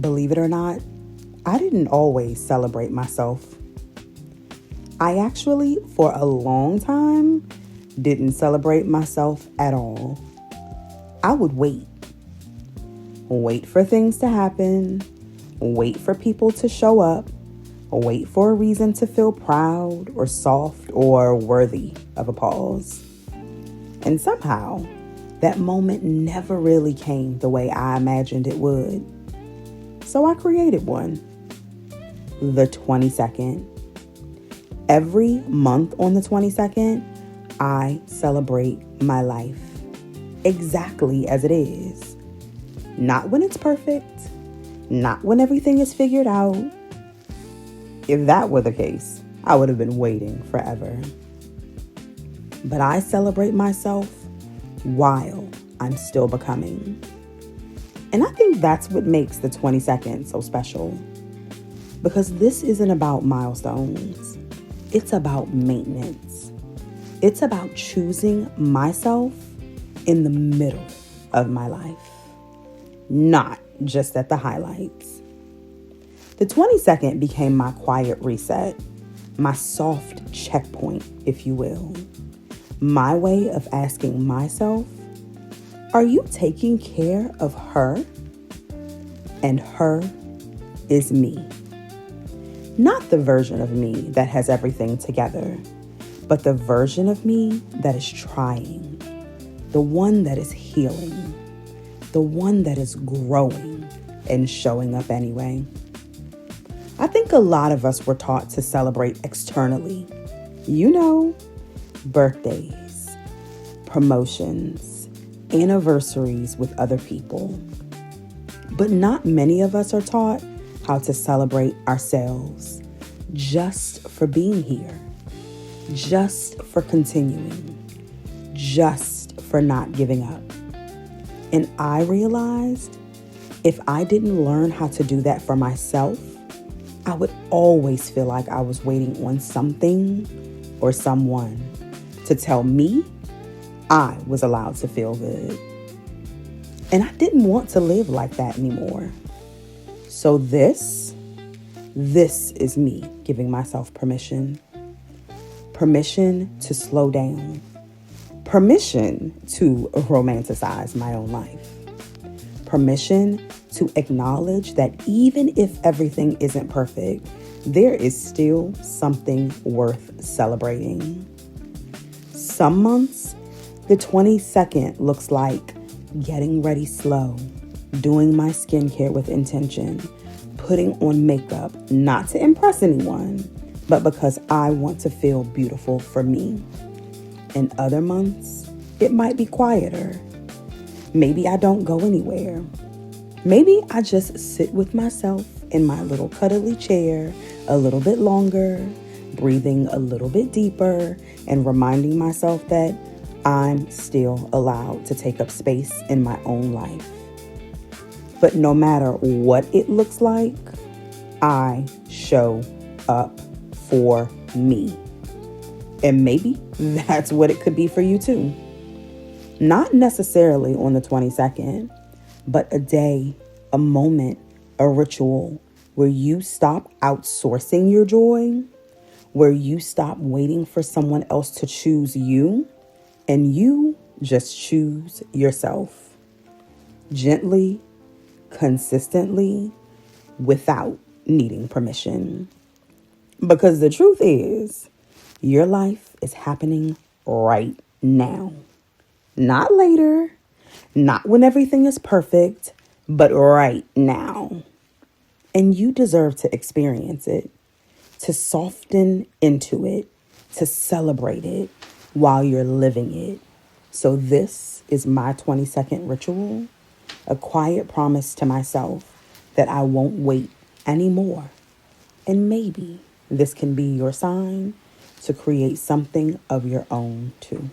Believe it or not, I didn't always celebrate myself. I actually, for a long time, didn't celebrate myself at all. I would wait. Wait for things to happen. Wait for people to show up. Wait for a reason to feel proud or soft or worthy of applause. And somehow, that moment never really came the way I imagined it would. So I created one. The 22nd. Every month on the 22nd, I celebrate my life exactly as it is. Not when it's perfect, not when everything is figured out. If that were the case, I would have been waiting forever. But I celebrate myself while I'm still becoming. And I think that's what makes the 22nd so special. Because this isn't about milestones. It's about maintenance. It's about choosing myself in the middle of my life, not just at the highlights. The 22nd became my quiet reset, my soft checkpoint, if you will. My way of asking myself, are you taking care of her? And her is me. Not the version of me that has everything together, but the version of me that is trying, the one that is healing, the one that is growing and showing up anyway. I think a lot of us were taught to celebrate externally. You know, birthdays, promotions, anniversaries with other people. But not many of us are taught how to celebrate ourselves just for being here, just for continuing, just for not giving up. And I realized if I didn't learn how to do that for myself, I would always feel like I was waiting on something or someone to tell me I was allowed to feel good. And I didn't want to live like that anymore. So this is me giving myself permission. Permission to slow down. Permission to romanticize my own life. Permission to acknowledge that even if everything isn't perfect, there is still something worth celebrating. Some months, the 22nd looks like getting ready slow, doing my skincare with intention, putting on makeup, not to impress anyone, but because I want to feel beautiful for me. In other months, it might be quieter. Maybe I don't go anywhere. Maybe I just sit with myself in my little cuddly chair a little bit longer, breathing a little bit deeper, and reminding myself that I'm still allowed to take up space in my own life. But no matter what it looks like, I show up for me. And maybe that's what it could be for you too. Not necessarily on the 22nd, but a day, a moment, a ritual where you stop outsourcing your joy, where you stop waiting for someone else to choose you, and you just choose yourself. Gently, consistently, without needing permission. Because the truth is, your life is happening right now. Not later, not when everything is perfect, but right now. And you deserve to experience it, to soften into it, to celebrate it while you're living it. So this is my 22nd ritual, a quiet promise to myself that I won't wait anymore. And maybe this can be your sign to create something of your own too.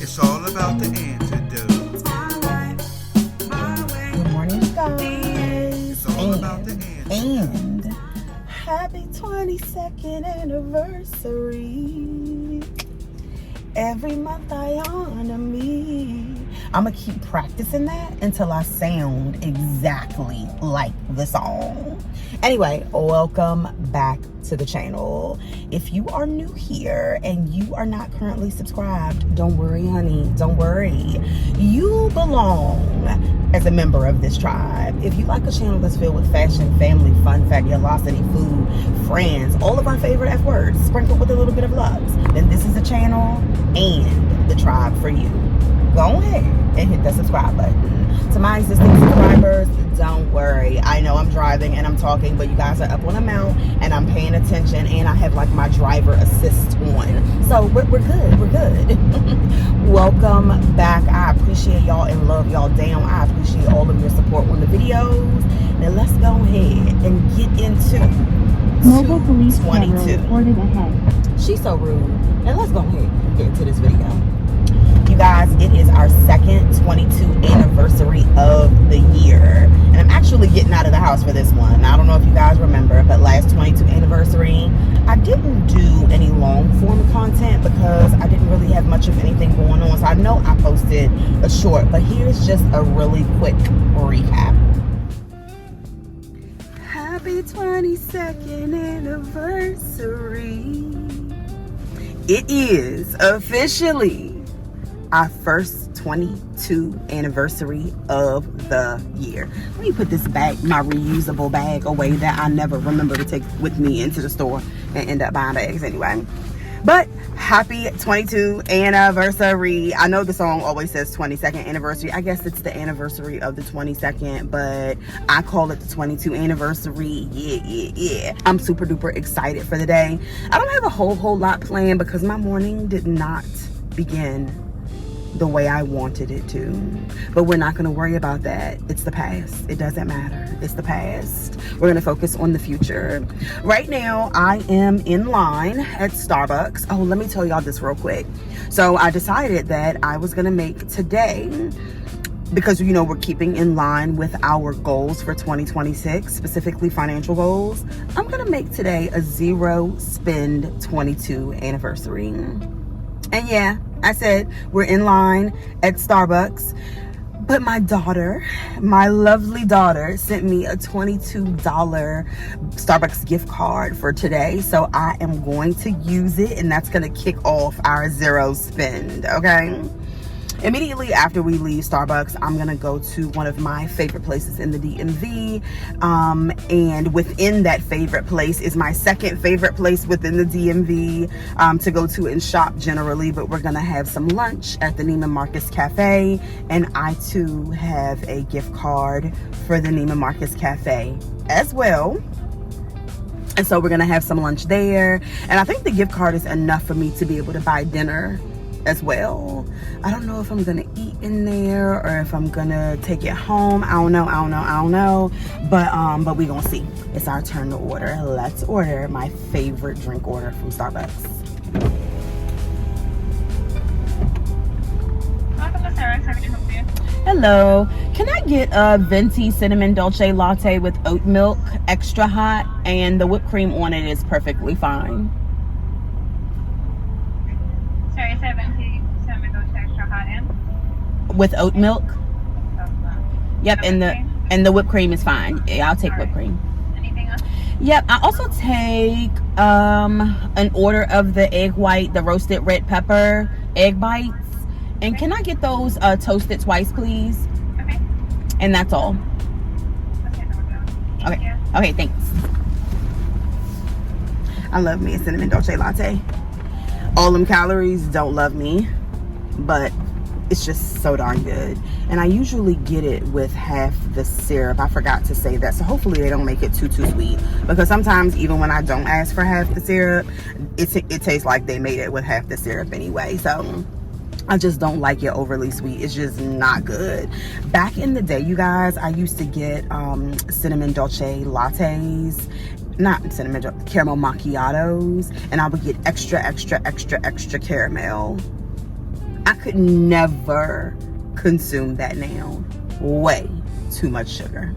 It's all about the antidote. Good morning, God. And happy 22nd anniversary. Every month I honor me. I'm gonna keep practicing that until I sound exactly like the song. Anyway, welcome back to the channel. If you are new here and you are not currently subscribed, don't worry, honey, don't worry. You belong as a member of this tribe. If you like a channel that's filled with fashion, family, fun, fabulosity, food, friends, all of our favorite F words, sprinkled with a little bit of loves, then this is the channel and the tribe for you. Go ahead and hit that subscribe button. To my existing subscribers, don't worry. I know I'm driving and I'm talking, but you guys are up on a mount and I'm paying attention, and I have like my driver assist on. So we're good, we're good. Welcome back. I appreciate y'all and love y'all down. I appreciate all of your support on the videos. Now let's go ahead and get into Mobile police camera 22. reported ahead. She's so rude. Now let's go ahead and get into this video. You guys, it is our second 22 anniversary of the year, and I'm actually getting out of the house for this one. I don't know if you guys remember, but last 22 anniversary I didn't do any long form content because I didn't really have much of anything going on. So I know I posted a short, but here's just a really quick recap. Happy 22nd anniversary. It is officially our first 22 anniversary of the year. Let me put this bag, my reusable bag, away that I never remember to take with me into the store and end up buying bags anyway. But happy 22 anniversary. I know the song always says 22nd anniversary. I guess it's the anniversary of the 22nd, but I call it the 22 anniversary. Yeah. I'm super duper excited for the day. I don't have a whole lot planned because my morning did not begin the way I wanted it to, but we're not going to worry about that. It's the past. It doesn't matter. It's the past. We're going to focus on the future. Right now I am in line at Starbucks. Oh, let me tell y'all this real quick. So I decided that I was going to make today, because you know we're keeping in line with our goals for 2026, specifically financial goals, I'm going to make today a zero spend 22 anniversary. And yeah, I said we're in line at Starbucks, but my daughter, my lovely daughter, sent me a $22 Starbucks gift card for today. So I am going to use it, and that's going to kick off our zero spend, okay? Immediately after we leave Starbucks, I'm gonna go to one of my favorite places in the DMV, and within that favorite place is my second favorite place within the DMV to go to and shop generally, but we're gonna have some lunch at the Neiman Marcus Cafe, and I too have a gift card for the Neiman Marcus Cafe as well. And so we're gonna have some lunch there, and I think the gift card is enough for me to be able to buy dinner as well. I don't know if I'm gonna eat in there or if I'm gonna take it home. I don't know, but we gonna see. It's our turn to order. Let's order my favorite drink order from Starbucks. Welcome to Starbucks. How can I help you? Hello, can I get a venti cinnamon dolce latte with oat milk, extra hot, and the whipped cream on it is perfectly fine. Sorry, 70 cinnamon dolce extra hot and With oat milk? Yep, and the whipped cream is fine. Yeah, I'll take whipped cream. Anything else? Yep, I also take an order of the egg white, the roasted red pepper egg bites. And can I get those toasted twice, please? Okay. And that's all. Okay, there we go. Thank you. Okay, thanks. I love me a cinnamon dolce latte. All them calories don't love me, but it's just so darn good. And I usually get it with half the syrup. I forgot to say that, so hopefully they don't make it too sweet, because sometimes even when I don't ask for half the syrup, it tastes like they made it with half the syrup anyway. So I just don't like it overly sweet. It's just not good. Back in the day, you guys, I used to get cinnamon dolce lattes, not cinnamon, caramel macchiatos, and I would get extra caramel. I could never consume that now. Way too much sugar.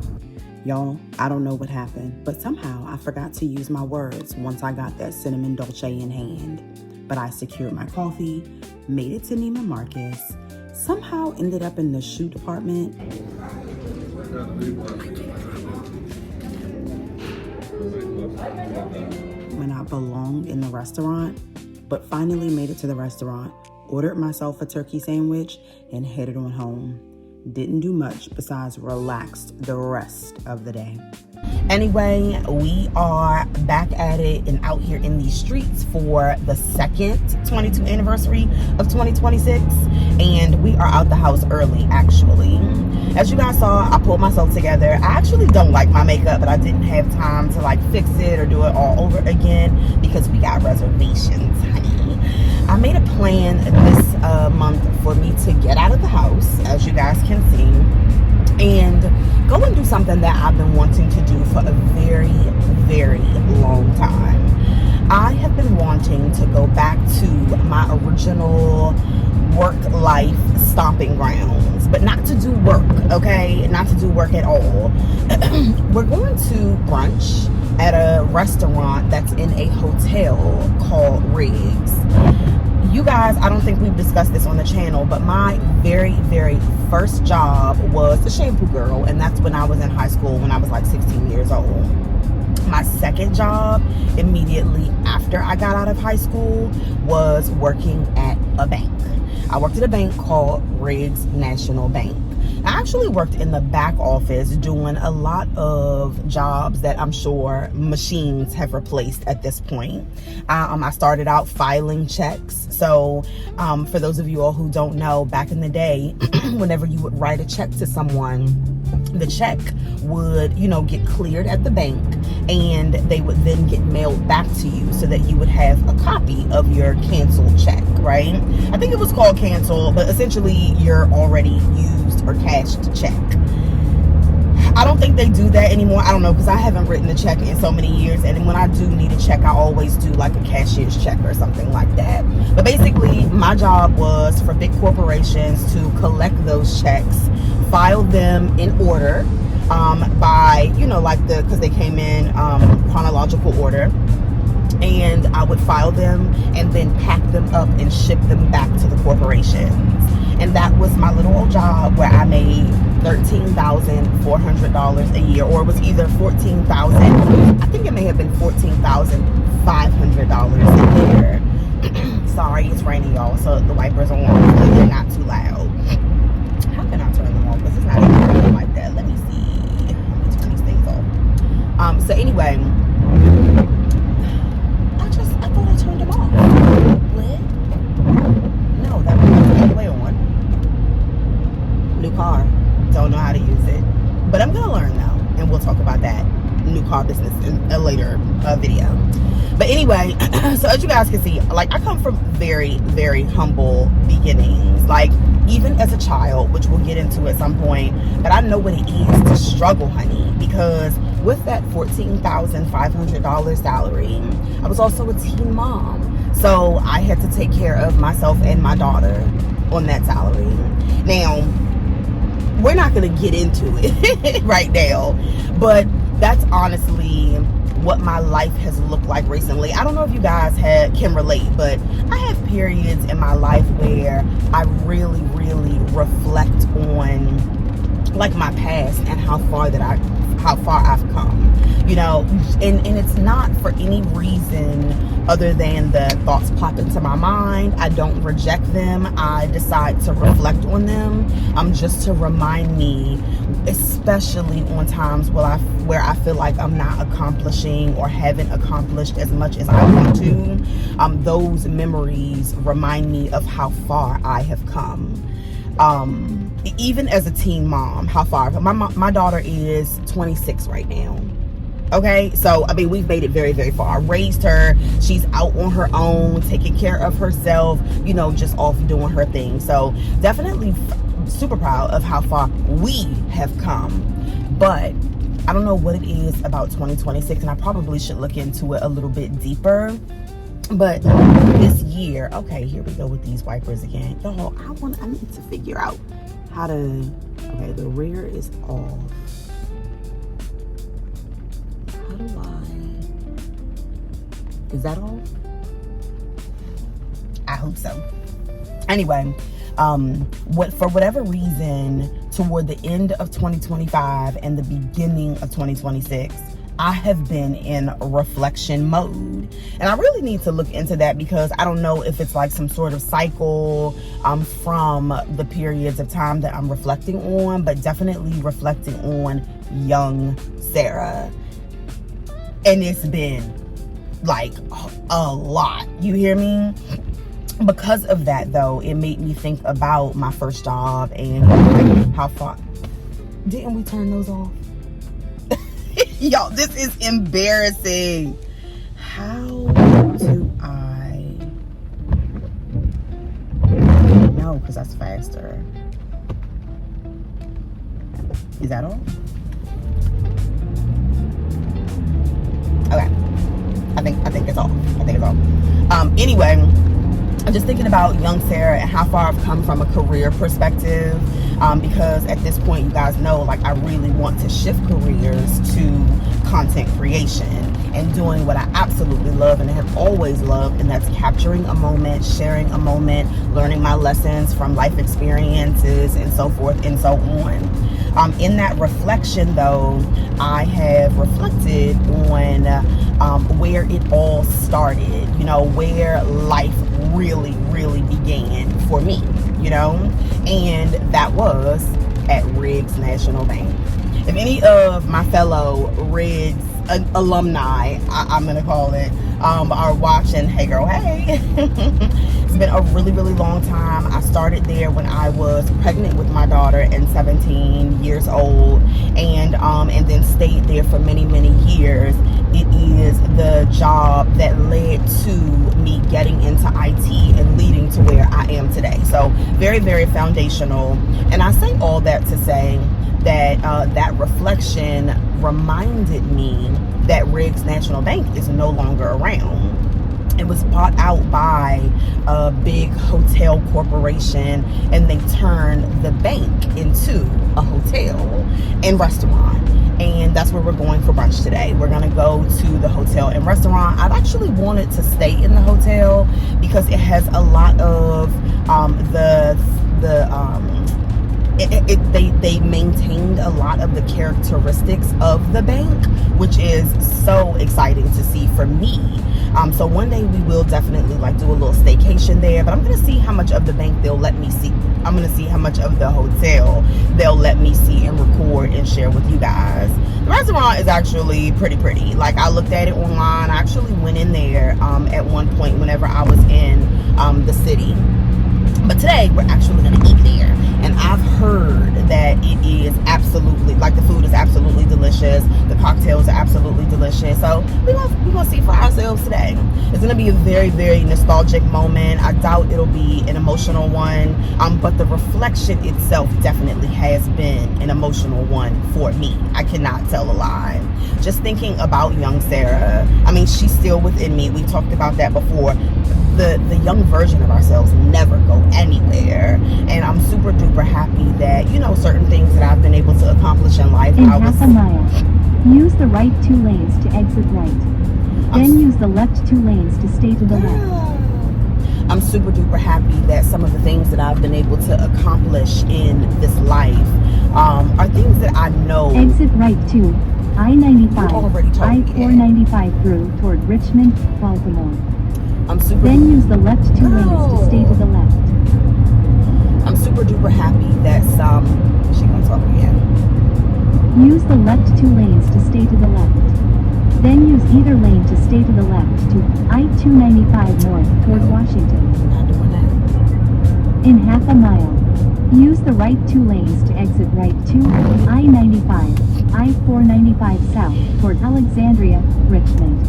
Y'all, I don't know what happened, but somehow I forgot to use my words once I got that cinnamon dolce in hand. But I secured my coffee, made it to Neiman Marcus, somehow ended up in the shoe department. When I belonged in the restaurant, but finally made it to the restaurant, ordered myself a turkey sandwich, and headed on home. Didn't do much besides relaxed the rest of the day. Anyway, we are back at it and out here in these streets for the second 22 anniversary of 2026, and we are out the house early, actually. As you guys saw, I pulled myself together. I actually don't like my makeup, but I didn't have time to like fix it or do it all over again because we got reservations, honey. I made a plan this month for me to get out of the house, as you guys can see, and go and do something that I've been wanting to do for a very, very long time. I have been wanting to go back to my original work-life stomping grounds, but not to do work, okay? Not to do work at all. We're going to brunch at a restaurant that's in a hotel called Riggs. You guys, I don't think we've discussed this on the channel, but my very, very first job was a shampoo girl, and that's when I was in high school, when I was like 16 years old. My second job, immediately after I got out of high school, was working at a bank. I worked at a bank called Riggs National Bank. I actually worked in the back office doing a lot of jobs that I'm sure machines have replaced at this point. I started out filing checks. So for those of you all who don't know, back in the day, whenever you would write a check to someone, the check would, get cleared at the bank, and they would then get mailed back to you so that you would have a copy of your canceled check, right? I think it was called cancel, but essentially your already used or cashed check. I don't think they do that anymore. I don't know, because I haven't written a check in so many years, and when I do need a check, I always do like a cashier's check or something like that. But basically, my job was for big corporations to collect those checks, file them in order, by, because they came in chronological order, and I would file them and then pack them up and ship them back to the corporations. And that was my little old job, where I made $13,400 a year, or it was either $14,000. I think it may have been $14,500 a year. Sorry, it's raining, y'all, so the wipers are on, so they're not too loud. How can I turn them off? Because it's not even raining like that. Let me see. Let me turn these things off. So anyway, I thought I turned them off. What? No, that was all the way on. New car. Don't know how to use it, but I'm gonna learn now, and we'll talk about that new car business in a later video. But anyway, so as you guys can see, like, I come from very, very humble beginnings, like even as a child, which we'll get into at some point. But I know what it is to struggle, honey, because with that $14,500 salary, I was also a teen mom, so I had to take care of myself and my daughter on that salary. Now, we're not going to get into it right now, but that's honestly what my life has looked like recently. I don't know if you guys can relate, but I have periods in my life where I really, really reflect on like my past and how far I've come, and it's not for any reason other than the thoughts pop into my mind. I don't reject them. I decide to reflect on them, just to remind me, especially on times where I feel like I'm not accomplishing or haven't accomplished as much as I want to. Those memories remind me of how far I have come. Even as a teen mom, how far my daughter is 26 right now. Okay, so I mean, we've made it very, very far. I raised her. She's out on her own, taking care of herself, just off doing her thing. So definitely super proud of how far we have come. But I don't know what it is about 2026, and I probably should look into it a little bit deeper. But this year, okay, here we go with these wipers again. Y'all, I need to figure out how to, okay, the rear is off. How do is that all? I hope so. Anyway, for whatever reason, toward the end of 2025 and the beginning of 2026, I have been in reflection mode. And I really need to look into that, because I don't know if it's like some sort of cycle from the periods of time that I'm reflecting on, but definitely reflecting on young Sarah. And it's been like a lot. You hear me? Because of that, though, it made me think about my first job and how far. Didn't we turn those off? Y'all, this is embarrassing. How do I? No, because that's faster. Is that all? Okay. I think it's all. Anyway, I'm just thinking about young Sarah and how far I've come from a career perspective, because at this point, you guys know, like, I really want to shift careers to content creation and doing what I absolutely love and have always loved, and that's capturing a moment, sharing a moment, learning my lessons from life experiences, and so forth and so on. In that reflection, though, I have reflected on where it all started, you know, where life really began for me, you know, and that was at Riggs National Bank. If any of my fellow Riggs alumni, I'm gonna call it, are watching, hey girl, hey. It's been a really long time. I started there when I was pregnant with my daughter and 17 years old, and then stayed there for many years. It is the job that led to me getting into IT and leading to where I am today. So very foundational. And I say all that to say that that reflection reminded me that Riggs National Bank is no longer around. It was bought out by a big hotel corporation, and they turned the bank into a hotel and restaurant. And that's where we're going for brunch today. We're gonna go to the hotel and restaurant. I've actually wanted to stay in the hotel because it has a lot of they maintained a lot of the characteristics of the bank, which is so exciting to see for me. So one day we will definitely like do a little staycation there, but I'm gonna see how much of the bank they'll let me see. I'm gonna see how much of the hotel they'll let me see and record and share with you guys. The restaurant is actually pretty. Like, I looked at it online. I actually went in there at one point whenever I was in the city. But today we're actually gonna eat there. And I've heard that it is absolutely, like, the food is absolutely delicious. The cocktails are absolutely delicious. So we're gonna see for ourselves today. It's gonna be a very nostalgic moment. I doubt it'll be an emotional one. But the reflection itself definitely has been an emotional one for me. I cannot tell a lie. Just thinking about young Sarah. I mean, she's still within me. We talked about that before. The young version of ourselves never go anywhere, and I'm super duper happy that, you know, certain things that I've been able to accomplish in life. In half a mile, use the right 2 lanes to exit right. Then use the left 2 lanes to stay to the left. I'm super duper happy that some of the things that I've been able to accomplish in this life are things that I know. Exit right to I-95, I-495 through toward Richmond, Baltimore. Then use the left 2 lanes to stay to the left. I'm super duper happy that she gonna talk again. Use the left 2 lanes to stay to the left. Then use either lane to stay to the left to I-295 north toward Washington. Not doing that. In half a mile, use the right 2 lanes to exit right to I-95, I-495 south toward Alexandria, Richmond.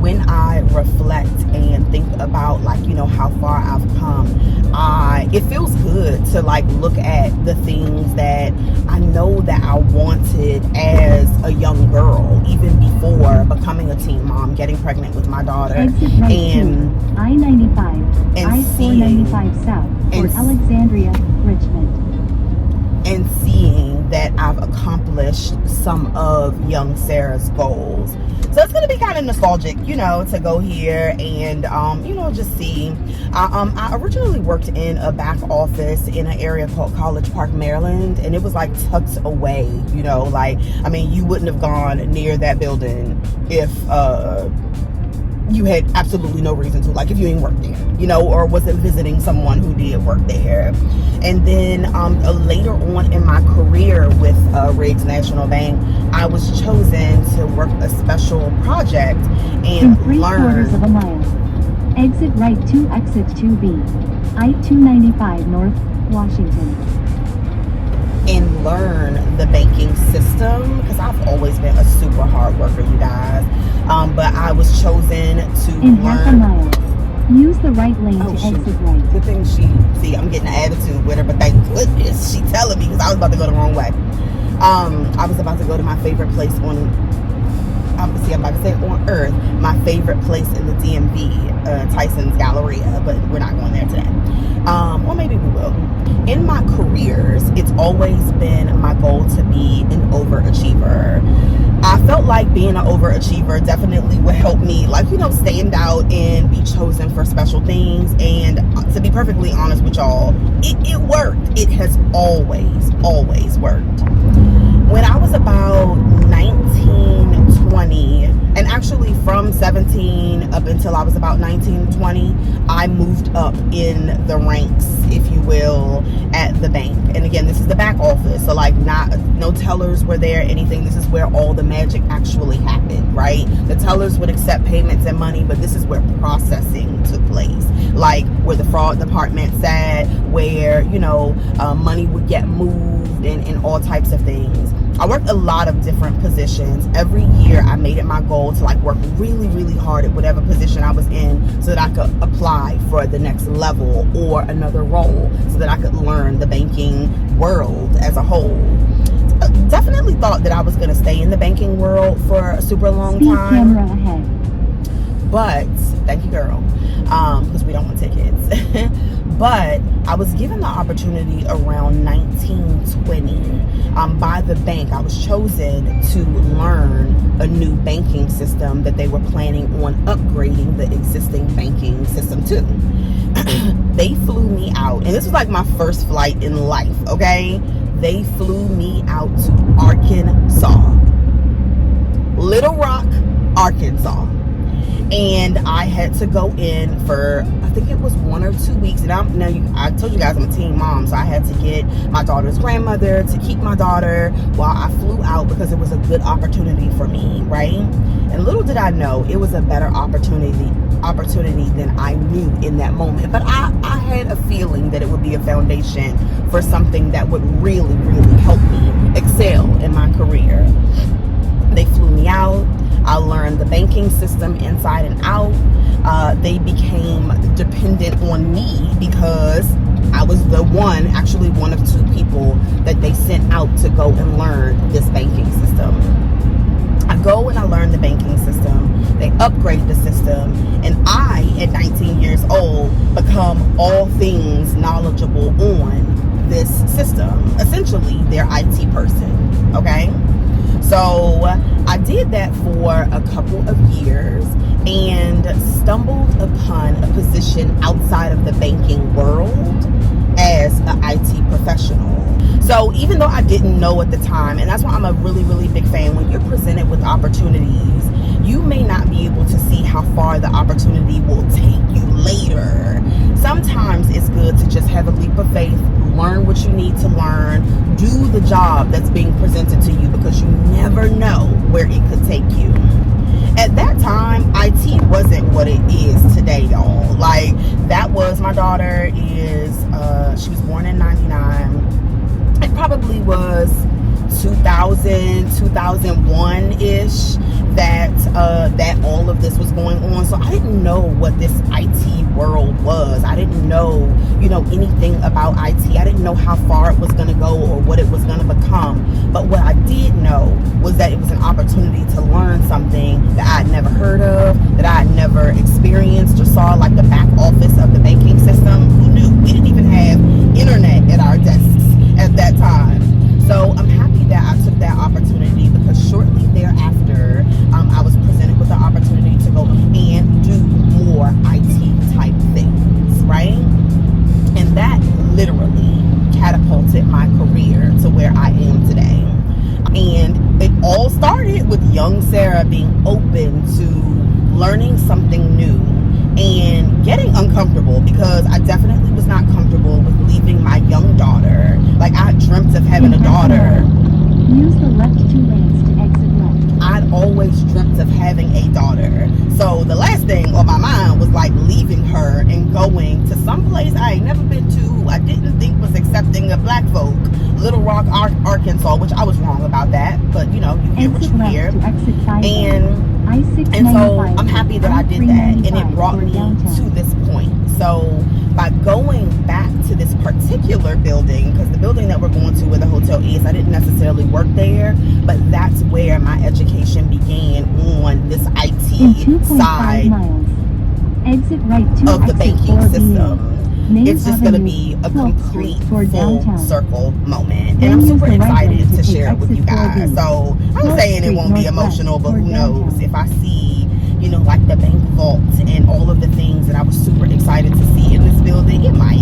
When I reflect and think about, like, you know, how far I've come, it feels good to, like, look at the things that I know that I wanted as a young girl, even before becoming a teen mom, getting pregnant with my daughter. Exit right and to I-95, I-495 south toward Alexandria, Richmond. And seeing that I've accomplished some of young Sarah's goals. So it's going to be kind of nostalgic, to go here and, just see. I originally worked in a back office in an area called College Park, Maryland, and it was like tucked away, you wouldn't have gone near that building if you had absolutely no reason to, like if you didn't work there, or wasn't visiting someone who did work there. And then later on in my career with Riggs National Bank, I was chosen to work a special project and in 3/4 of a mile, exit right to exit 2B, I-295 North, Washington. And learn the banking system, because I've always been a super hard worker, you guys. But I was chosen to in learn. half a mile, use the right lane to exit right. Good thing I'm getting an attitude with her, but thank goodness she telling me, because I was about to go the wrong way. I was about to go to my favorite place on earth, my favorite place in the DMV, Tyson's Galleria, but we're not going there today. Or maybe we will. In my careers, it's always been my goal to be an overachiever. I felt like being an overachiever definitely would help me, stand out and be chosen for special things. And to be perfectly honest with y'all, it worked. It has always worked. When I was about 19, 20, and actually from 17 up until I was about 19, 20, I moved up in the ranks, if you will, at the bank. And again, this is the back office, so no tellers were there, anything. This is where all the magic actually happened, right? The tellers would accept payments and money, but this is where processing took place, where the fraud department sat, where money would get moved and all types of things. I worked a lot of different positions. Every year I made it my goal to work really, really hard at whatever position I was in, so that I could apply for the next level or another role, so that I could learn the banking world as a whole. Definitely thought that I was going to stay in the banking world for a super long Speed time. Camera ahead. But, thank you, girl, because we don't want tickets. But I was given the opportunity around 1920 by the bank. I was chosen to learn a new banking system that they were planning on upgrading the existing banking system to. They flew me out, and this was my first flight in life, okay? They flew me out to Arkansas. Little Rock, Arkansas. And I had to go in for, I think it was 1 or 2 weeks. And I told you guys I'm a teen mom, so I had to get my daughter's grandmother to keep my daughter while I flew out, because it was a good opportunity for me, right? And little did I know, it was a better opportunity than I knew in that moment. But I had a feeling that it would be a foundation for something that would really, really help me excel in my career. They flew me out. I learned the banking system inside and out. They became dependent on me because I was actually one of 2 people that they sent out to go and learn this banking system. I go and I learn the banking system. They upgrade the system, and I, at 19 years old, become all things knowledgeable on this system. Essentially, their IT person, okay? So I did that for a couple of years and stumbled upon a position outside of the banking world as an IT professional. So even though I didn't know at the time, and that's why I'm a really, really big fan, when you're presented with opportunities, you may not be able to see how far the opportunity will take you later. Sometimes it's good to just have a leap of faith, learn what you need to learn, do the job that's being presented to you, because you never know where it could take you. At that time, IT wasn't what it is today, y'all. That was, my daughter is, she was born in 99. It probably was 2000, 2001-ish that all of this was going on. So I didn't know what this IT world was. I didn't know, anything about IT. I didn't know how far it was going to go or what it was going to become. But what I did know was that it was an opportunity to learn something that I'd never heard of, that I'd never experienced or saw, like the back office of the banking system. Who knew? We didn't even have internet at our desks at that time. So I'm happy young Sarah being open to learning something new and getting uncomfortable, because I definitely was not comfortable with leaving my young daughter. Like, I dreamt of having a daughter. Use the left 2 lanes to exit left. I'd always dreamt of having a daughter. So the last thing on my mind was like leaving her and going to some place I ain't never been to, I didn't think was accepting of black folk. Little Rock, Arkansas, which I was wrong about that, but you know, you hear what you hear. And so I'm happy that I did that, and it brought me to this point. So by going back to this particular building, because the building that we're going to where the hotel is, I didn't necessarily work there, but that's where my education began on this IT side exit right to of the banking system. Main it's just going to be a complete full circle moment, and I'm super excited to share it with you guys. So I'm saying it won't be emotional, but who knows, if I see, you know, like the bank vault and all of the things that I was super excited to see in this building, it might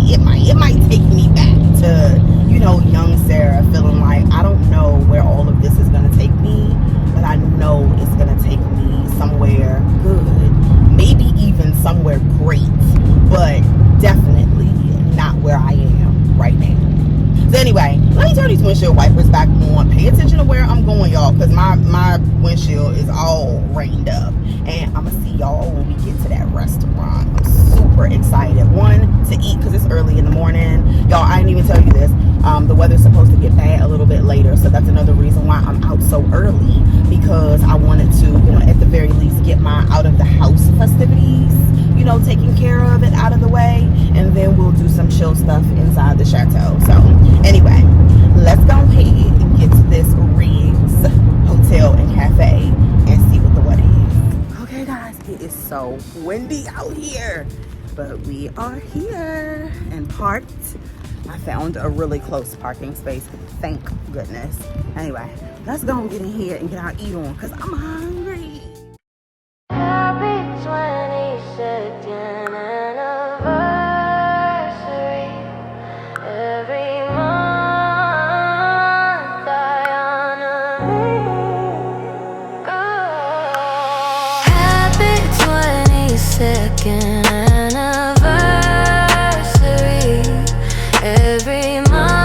take me back to, you know, young Sarah, feeling like I don't know where all of this is going to take me, but I know it's going to take me somewhere good, maybe even somewhere great, but definitely not where I am right now. So anyway, let me turn these windshield wipers back on. Pay attention to where I'm going, y'all, because my windshield is all rained up. And I'm gonna see y'all when we get to that restaurant. I'm super excited. One, to eat, because it's early in the morning. Y'all, I didn't even tell you this. The weather's supposed to get bad a little bit later, so that's another reason why I'm out so early, because I wanted to, you know, at the very least get my out of the house festivities, you know, taking care of it out of the way, and then we'll do some chill stuff inside the chateau. So anyway, let's go ahead and get to this Riggs Hotel and Cafe and see what the what is. Okay guys, it is so windy out here, but we are here and parked. I found a really close parking space, thank goodness. Anyway, let's go and get in here and get our eat on, because I'm hungry. Happy 22nd anniversary. Every month I honor you. Happy 22nd anniversary. Every month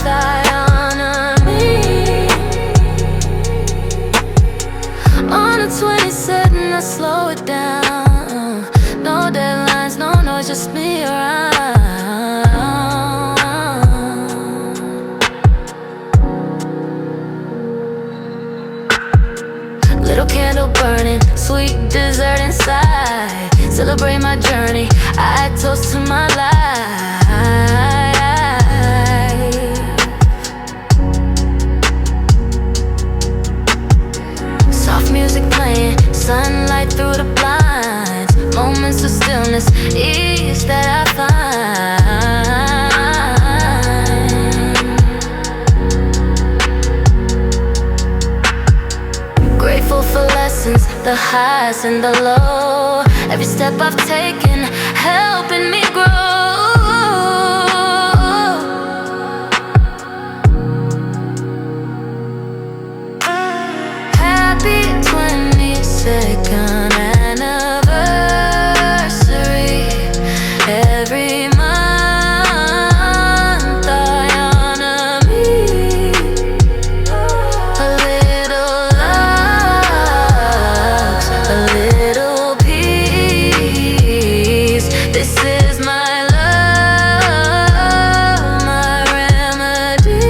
I honor me. On the 22nd I slow it down. No deadlines, no noise, just me around. Little candle burning, sweet dessert inside. Celebrate my journey, I toast to my life. Soft music playing, sunlight through the blinds. Moments of stillness, ease that I find. Grateful for lessons, the highs and the low. Every step I've taken, helping me grow. Happy 22nd anniversary. Every month I honor me. A little love, a little peace. This is my love, my remedy.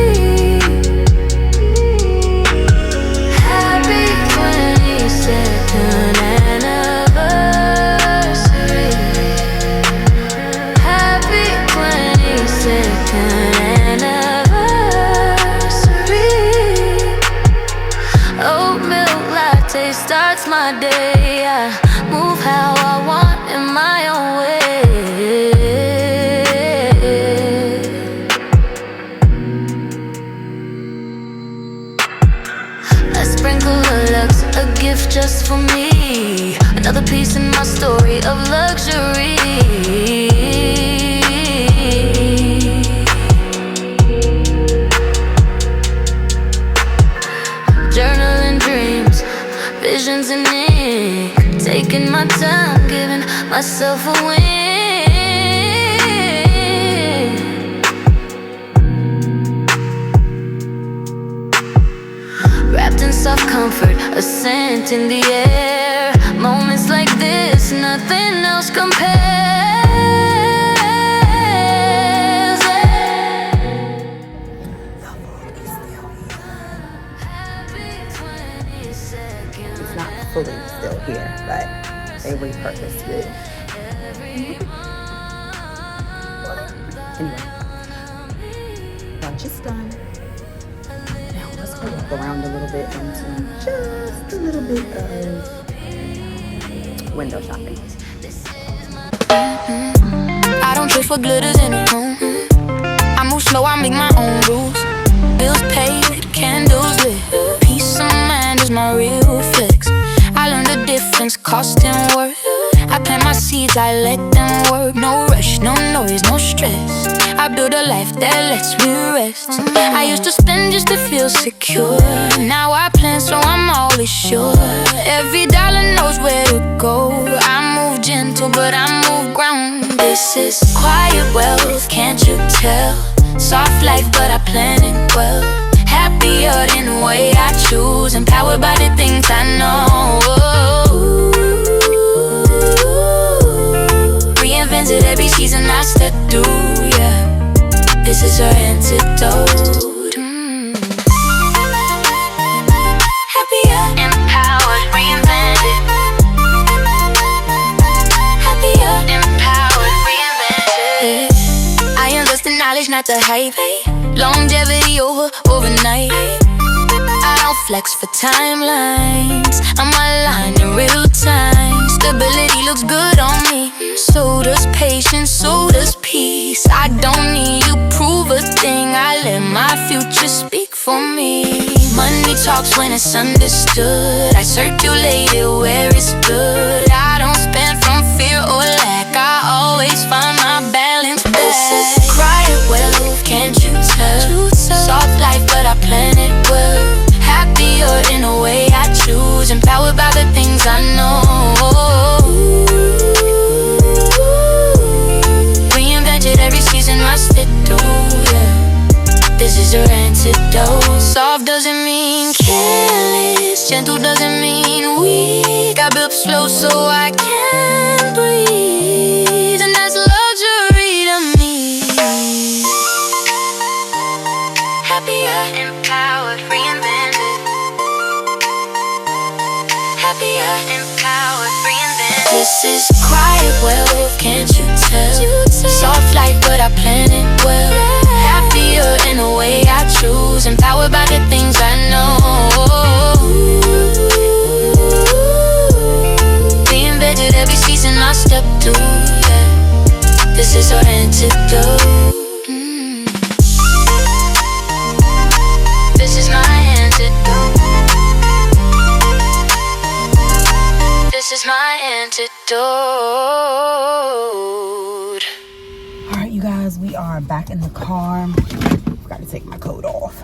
Happy 22nd anniversary. Happy 22nd anniversary. Oat milk latte starts my day. I move how I want in my own way. A sprinkle of lux, a gift just for me. Another piece in my story of luxury. Journal visions in ink. Taking my time, giving myself a win. Wrapped in soft comfort, a scent in the air. Moments like this, nothing else compares. It's not fully still here, but they repurposed it. Anyway, brunch is done. Now let's go walk around a little bit and do just a little bit of window shopping. I don't trip for glitters in a room. I move slow, I make my own rules. Bills paid, candles lit. Peace of mind is my real flex. I learned the difference, cost and worth. I plant my seeds, I let them work. No rush, no noise, no stress. I build a life that lets me rest. I used to spend just to feel secure. Now I plan so I'm always sure. Every dollar knows where to go. I move gentle but I move ground. This is quiet wealth, can't you tell? Soft life but I plan it well. Happier in the way I choose. Empowered by the things I know. Reinvented every season I step through, yeah. This is our antidote. Happier, empowered, reinvented. Happier, empowered, reinvented. I invest in knowledge, not the hype. Longevity over overnight. I don't flex for timelines. I'm aligned in real time. Stability looks good on me. So does patience, so does peace. I don't need to prove a thing. I let my future speak for me. Money talks when it's understood. I circulate it where it's good. I don't spend from fear or lack. I always find my balance back. This is quiet wealth, can't you tell? Soft life but I plan it well. Happier in a way I choose. Empowered by the things I know. Reinvented every season I step through, yeah. This is our antidote. Soft doesn't mean careless. Gentle doesn't mean weak. I built slow so I can breathe. And that's luxury to me. Happier, empowered, reinvented. Happier, empowered, reinvented. This is quiet wealth, can't you tell? Soft life, but I plan it well. Happier in a way I choose. Empowered by the things I know. Reinvented every season I step through, yeah. This is our antidote. This is my antidote. This is my antidote. Alright, you guys, we are back in the car. Forgot to take my coat off.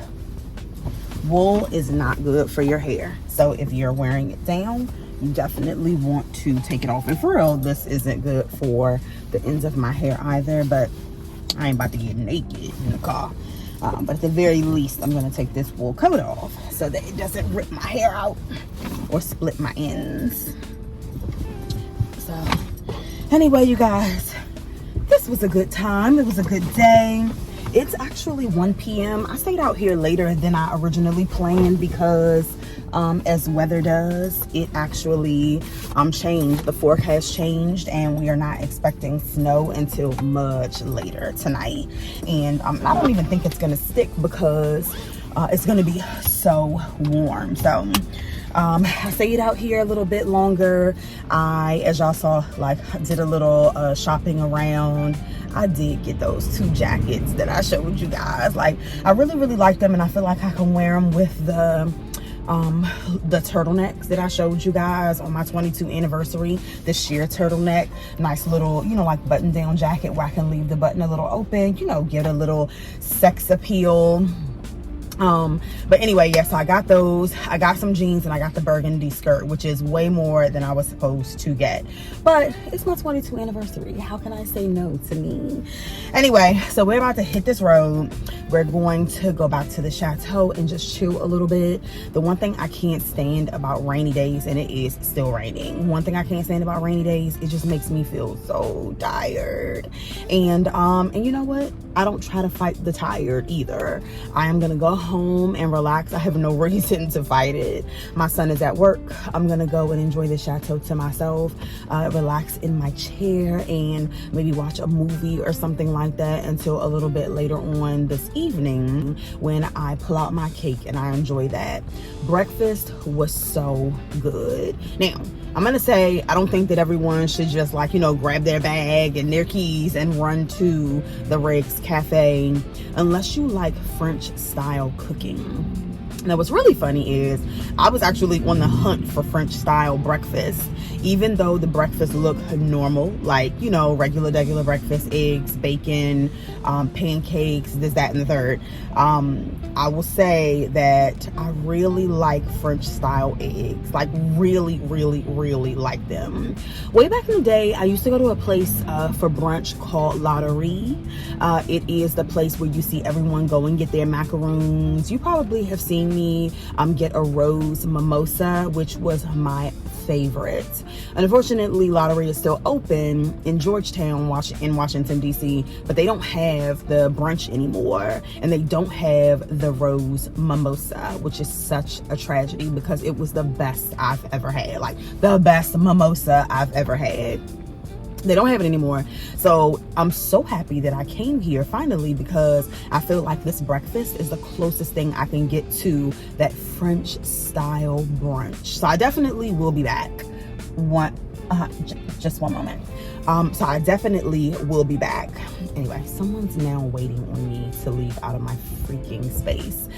Wool is not good for your hair. So if you're wearing it down, you definitely want to take it off. And for real, this isn't good for the ends of my hair either. But I ain't about to get naked in the car. But at the very least, I'm going to take this wool coat off so that it doesn't rip my hair out or split my ends. So anyway, you guys, this was a good time. It was a good day. It's actually 1 p.m. I stayed out here later than I originally planned because as weather does, it actually changed. The forecast changed and we are not expecting snow until much later tonight. And I don't even think it's going to stick because it's going to be so warm. So I stayed out here a little bit longer. As y'all saw, did a little shopping around. I did get those 2 jackets that I showed you guys. I really like them, and I feel like I can wear them with the turtlenecks that I showed you guys on my 22 anniversary. The H.E.R turtleneck, nice little, button down jacket where I can leave the button a little open, give it a little sex appeal. But anyway, yeah, so I got those. I got some jeans and I got the burgundy skirt, which is way more than I was supposed to get. But it's my 22nd anniversary. How can I say no to me? Anyway, so we're about to hit this road. We're going to go back to the chateau and just chill a little bit. The one thing I can't stand about rainy days, and it is still raining. One thing I can't stand about rainy days, it just makes me feel so tired. And you know what? I don't try to fight the tired either. I am gonna go home and relax. I have no reason to fight it. My son is at work. I'm gonna go and enjoy the chateau to myself, relax in my chair and maybe watch a movie or something like that until a little bit later on this evening when I pull out my cake and I enjoy that. Breakfast was so good. Now, I'm gonna say I don't think that everyone should just like, you know, grab their bag and their keys and run to the Rick's Cafe unless you like French style cooking. Now what's really funny is I was actually on the hunt for French style breakfast, even though the breakfast looked normal, like, you know, regular breakfast, eggs, bacon, pancakes, this, that, and the third. I will say that I really like French style eggs, like really like them. Way back in the day, I used to go to a place for brunch called luxuries. It is the place where you see everyone go and get their macaroons. You probably have seen me get a rose mimosa, which was my favorite. Unfortunately, luxuries is still open in Georgetown, in Washington DC, but they don't have the brunch anymore, and they don't have the rose mimosa, which is such a tragedy because it was the best I've ever had, like the best mimosa I've ever had. They don't have it anymore. So I'm so happy that I came here finally, because I feel like this breakfast is the closest thing I can get to that French style brunch. So I definitely will be back. Just one moment. So I definitely will be back. Anyway, someone's now waiting on me to leave out of my freaking space.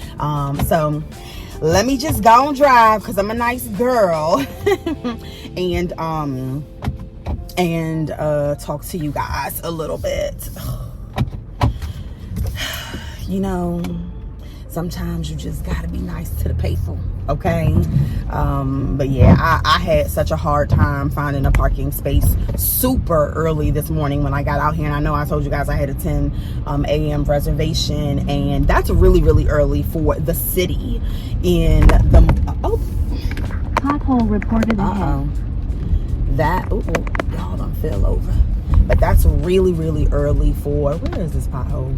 So let me just go and drive because I'm a nice girl. and talk to you guys a little bit. You know, sometimes you just gotta be nice to the people, okay? But yeah, I had such a hard time finding a parking space super early this morning when I got out here. And I know I told you guys I had a 10 a.m. reservation, and that's really early for the city in the pothole reported ahead. Y'all done fell over. But that's really early for, where is this pothole?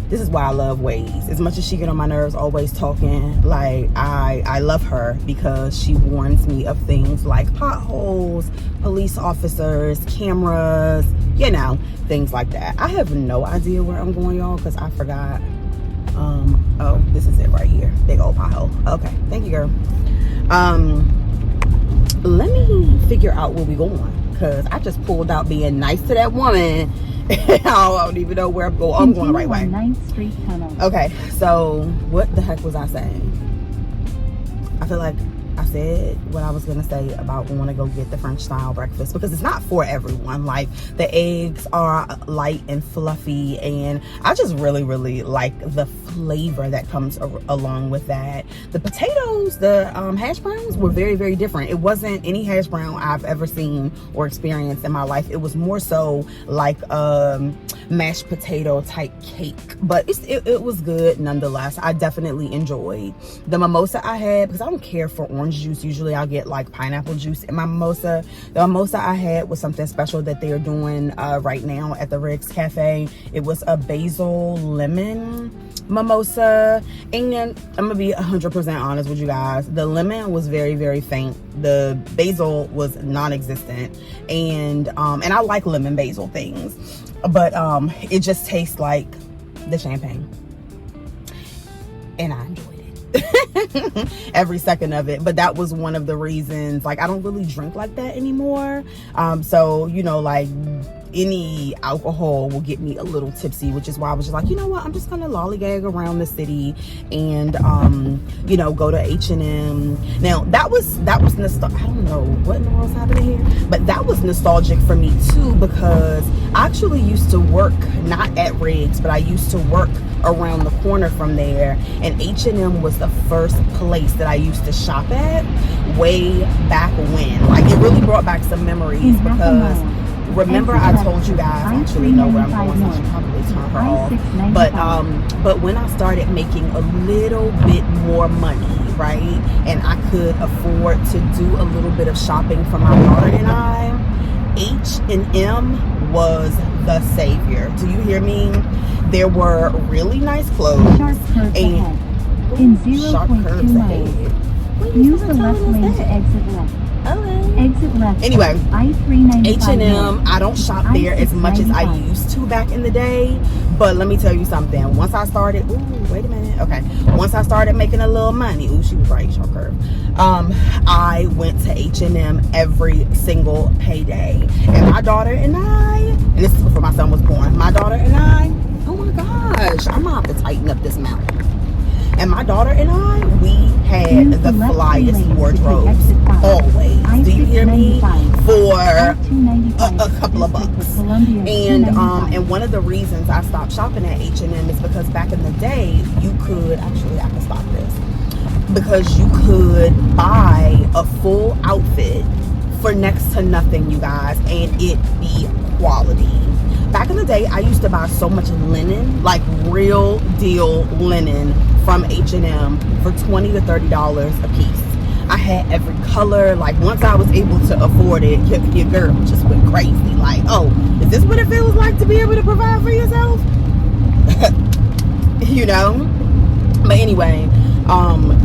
This is why I love Waze. As much as she get on my nerves always talking, like I love her because she warns me of things like potholes, police officers, cameras, you know, things like that. I have no idea where I'm going, y'all, because I forgot. Oh, this is it right here. Big old pothole. Okay, thank you, girl. Let me figure out where we going, because I just pulled out being nice to that woman. I don't even know where I'm going. I'm going the right way. 9th Street Tunnel. Okay, so what the heck was I saying? I feel like I said what I was gonna say about wanting to go get the French style breakfast, because it's not for everyone. Like, the eggs are light and fluffy, and I just really like the flavor that comes along with that. The potatoes, the hash browns were very different. It wasn't any hash brown I've ever seen or experienced in my life. It was more so like mashed potato type cake, but it was good nonetheless. I definitely enjoyed the mimosa I had, because I don't care for orange juice. Usually I'll get like pineapple juice in my mimosa. The mimosa I had was something special that they are doing right now at the Rick's Cafe. It was a basil lemon mimosa, and I'm gonna be 100% honest with you guys. The lemon was very faint. The basil was non-existent, and I like lemon basil things, but it just tastes like the champagne, and I enjoyed it. Every second of it. But that was one of the reasons, like, I don't really drink like that anymore. So, you know, like any alcohol will get me a little tipsy, which is why I was just like, you know what, I'm just gonna lollygag around the city and you know, go to H&M. Now that was nostalgic. I don't know what in the world's happening here, but that was nostalgic for me too, because I actually used to work not at Riggs, but I used to work around the corner from there, and H&M was the first place that I used to shop at way back when. Like, it really brought back some memories, because remember I told you guys, I actually know where I'm going, so I should probably turn her off. But when I started making a little bit more money, right, and I could afford to do a little bit of shopping for my daughter and I, H&M was the savior. Do you hear me? There were really nice clothes and in 0.2 miles. Use the left lane to exit left. Exit left. Anyway, H&M, I don't shop there as much as I I-695. used to back in the day, but let me tell you something. Once I started, wait a minute, okay. Once I started making a little money, she was right, H.E.R curve. I went to H&M every single payday, and my daughter and I, and this is before my son was born, my daughter and I, oh my gosh, I'm gonna have to tighten up this mouth. And my daughter and I, we had the flyest wardrobes always. Do you hear me? For a couple of bucks. And one of the reasons I stopped shopping at H&M is because back in the day, you could, actually I can stop this, because you could buy a full outfit for next to nothing, you guys, and it be quality. Back in the day, I used to buy so much linen, like real deal linen from H&M for $20 to $30 a piece. I had every color. Like, once I was able to afford it, your girl just went crazy. Like, oh, is this what it feels like to be able to provide for yourself? You know? But anyway,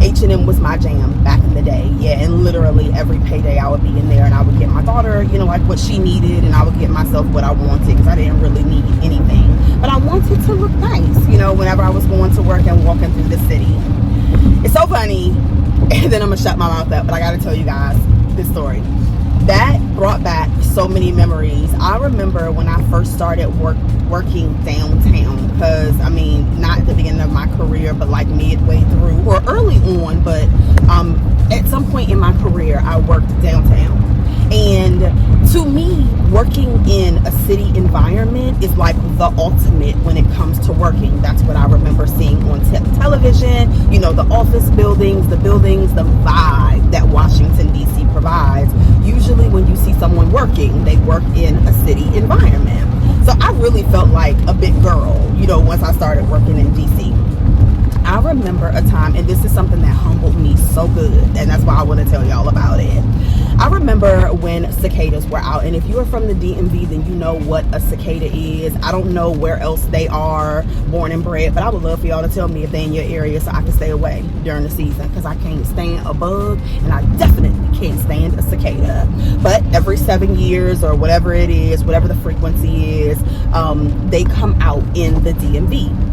H&M was my jam back in the day. Yeah, and literally every payday I would be in there, and I would get my daughter, you know, like what she needed, and I would get myself what I wanted, because I didn't really need anything. But I wanted to look nice, you know, whenever I was going to work and walking through the city. It's so funny, and then I'm gonna shut my mouth up, but I gotta tell you guys this story. That brought back so many memories. I remember when I first started working downtown, because I mean, not at the beginning of my career, but like midway through or early on, but at some point in my career I worked downtown. And to me, working in a city environment is like the ultimate when it comes to working. That's what I remember seeing on television, you know, the office buildings, the vibe that Washington DC provides. Usually when you see someone working, they work in a city environment. So I really felt like a big girl, you know, once I started working in DC. I remember a time, and this is something that humbled me so good, and that's why I want to tell y'all about it. I remember when cicadas were out, and if you are from the DMV, then you know what a cicada is. I don't know where else they are born and bred, but I would love for y'all to tell me if they're in your area so I can stay away during the season, because I can't stand a bug, and I definitely can't stand a cicada. But every 7 years or whatever it is, whatever the frequency is, they come out in the DMV.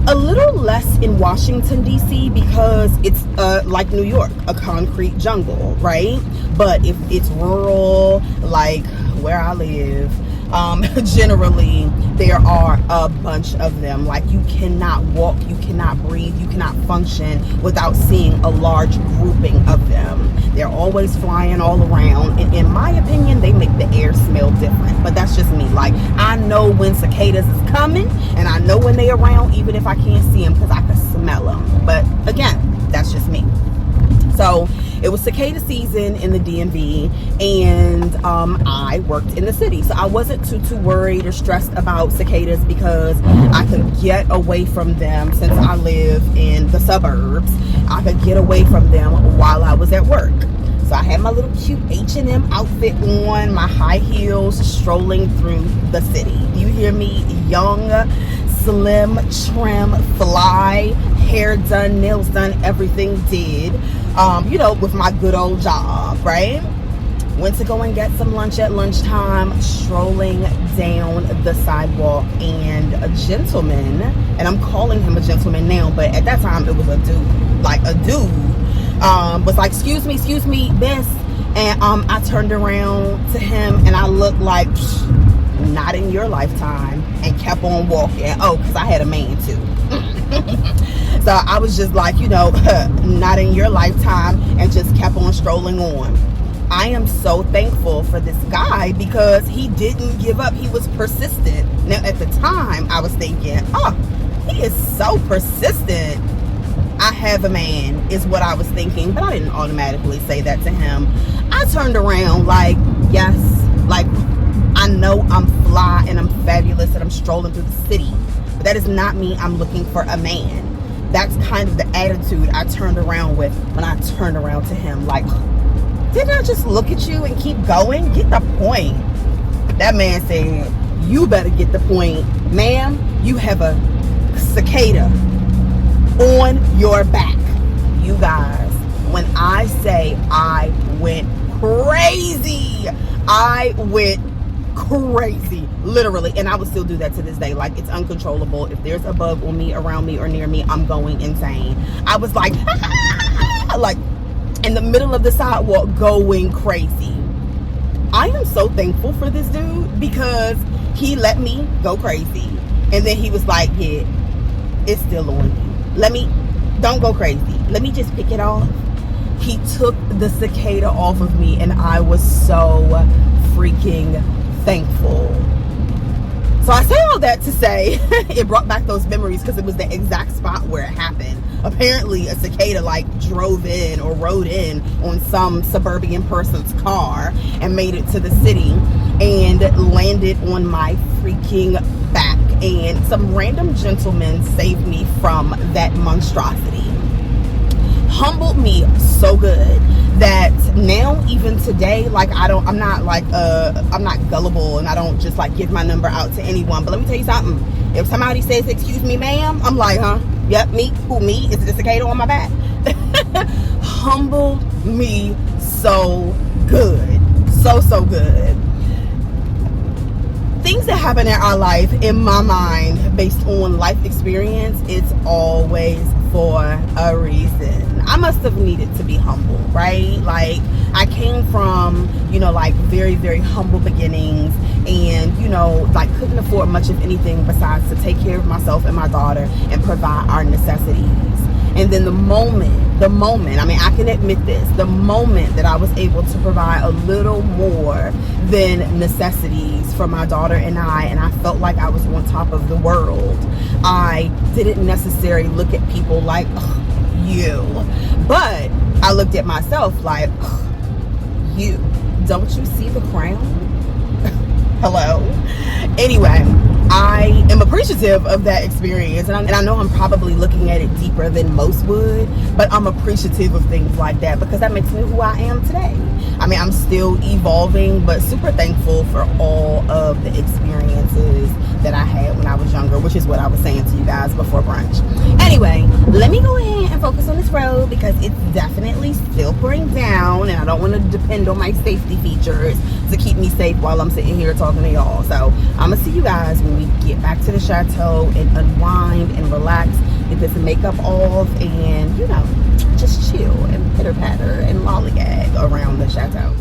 A little less in Washington, D.C. because it's like New York, a concrete jungle, right? But if it's rural, like where I live, generally there are a bunch of them. Like, you cannot walk, you cannot breathe, you cannot function without seeing a large grouping of them. They're always flying all around, and in my opinion, they make the air smell different. But that's just me. Like, I know when cicadas is coming, and I know when they're around, even if I can't see them, because I can smell them. But again, that's just me. So it was cicada season in the DMV, and I worked in the city, so I wasn't too worried or stressed about cicadas, because I could get away from them. Since I live in the suburbs, I could get away from them while I was at work. So I had my little cute H&M outfit on, my high heels, strolling through the city. You hear me? Young, slim, trim, fly, hair done, nails done, everything did. You know, with my good old job, right? Went to go and get some lunch at lunchtime, strolling down the sidewalk, and a gentleman, and I'm calling him a gentleman now, but at that time it was a dude, like a dude, was like, excuse me, miss. And I turned around to him, and I looked like, not in your lifetime, and kept on walking. Oh, because I had a man too. So I was just like, not in your lifetime, and just kept on strolling on. I am so thankful for this guy because he didn't give up. He was persistent. Now, at the time, I was thinking, oh, he is so persistent. I have a man, is what I was thinking, but I didn't automatically say that to him. I turned around like, yes, like, I know I'm fly and I'm fabulous and I'm strolling through the city, but that does not mean I'm looking for a man. That's kind of the attitude I turned around with when I turned around to him. Like, didn't I just look at you and keep going? Get the point. That man said, you better get the point. Ma'am, you have a cicada on your back. You guys, when I say I went crazy, I went crazy, literally. And I would still do that to this day. Like, it's uncontrollable. If there's a bug on me, around me, or near me, I'm going insane. I was like, like in the middle of the sidewalk, going crazy. I am so thankful for this dude because he let me go crazy. And then he was like, yeah, it's still on you. Don't go crazy. Let me just pick it off. He took the cicada off of me, and I was so freaking thankful. So I say all that to say it brought back those memories because it was the exact spot where it happened. Apparently a cicada like drove in or rode in on some suburban person's car and made it to the city and landed on my freaking back. And some random gentleman saved me from that monstrosity. Humbled me so good that now, even today, like, I'm not gullible, and I don't just like give my number out to anyone. But let me tell you something. If somebody says, excuse me, ma'am, I'm like, huh? Yep, me. Who, me? Is it a cicada on my back? Humbled me so good. So good. Things that happen in our life, in my mind, based on life experience, it's always for a reason. I must have needed to be humble, right? Like, I came from, like very, very humble beginnings, and, like couldn't afford much of anything besides to take care of myself and my daughter and provide our necessities. And then the moment, I mean, I can admit this, the moment that I was able to provide a little more than necessities for my daughter and I felt like I was on top of the world, I didn't necessarily look at people like, you. But I looked at myself like, you. Don't you see the crown? Hello? Anyway, I am appreciative of that experience, and I know I'm probably looking at it deeper than most would, but I'm appreciative of things like that because that makes me who I am today. I mean, I'm still evolving, but super thankful for all of the experiences that I had when I was younger, which is what I was saying to you guys before brunch. Anyway, let me go ahead and focus on this road because it's definitely still pouring down, and I don't want to depend on my safety features to keep me safe while I'm sitting here talking to y'all. So I'm gonna see you guys when we get back to the chateau and unwind and relax, get this makeup off, and just chill and pitter patter and lollygag around the chateau.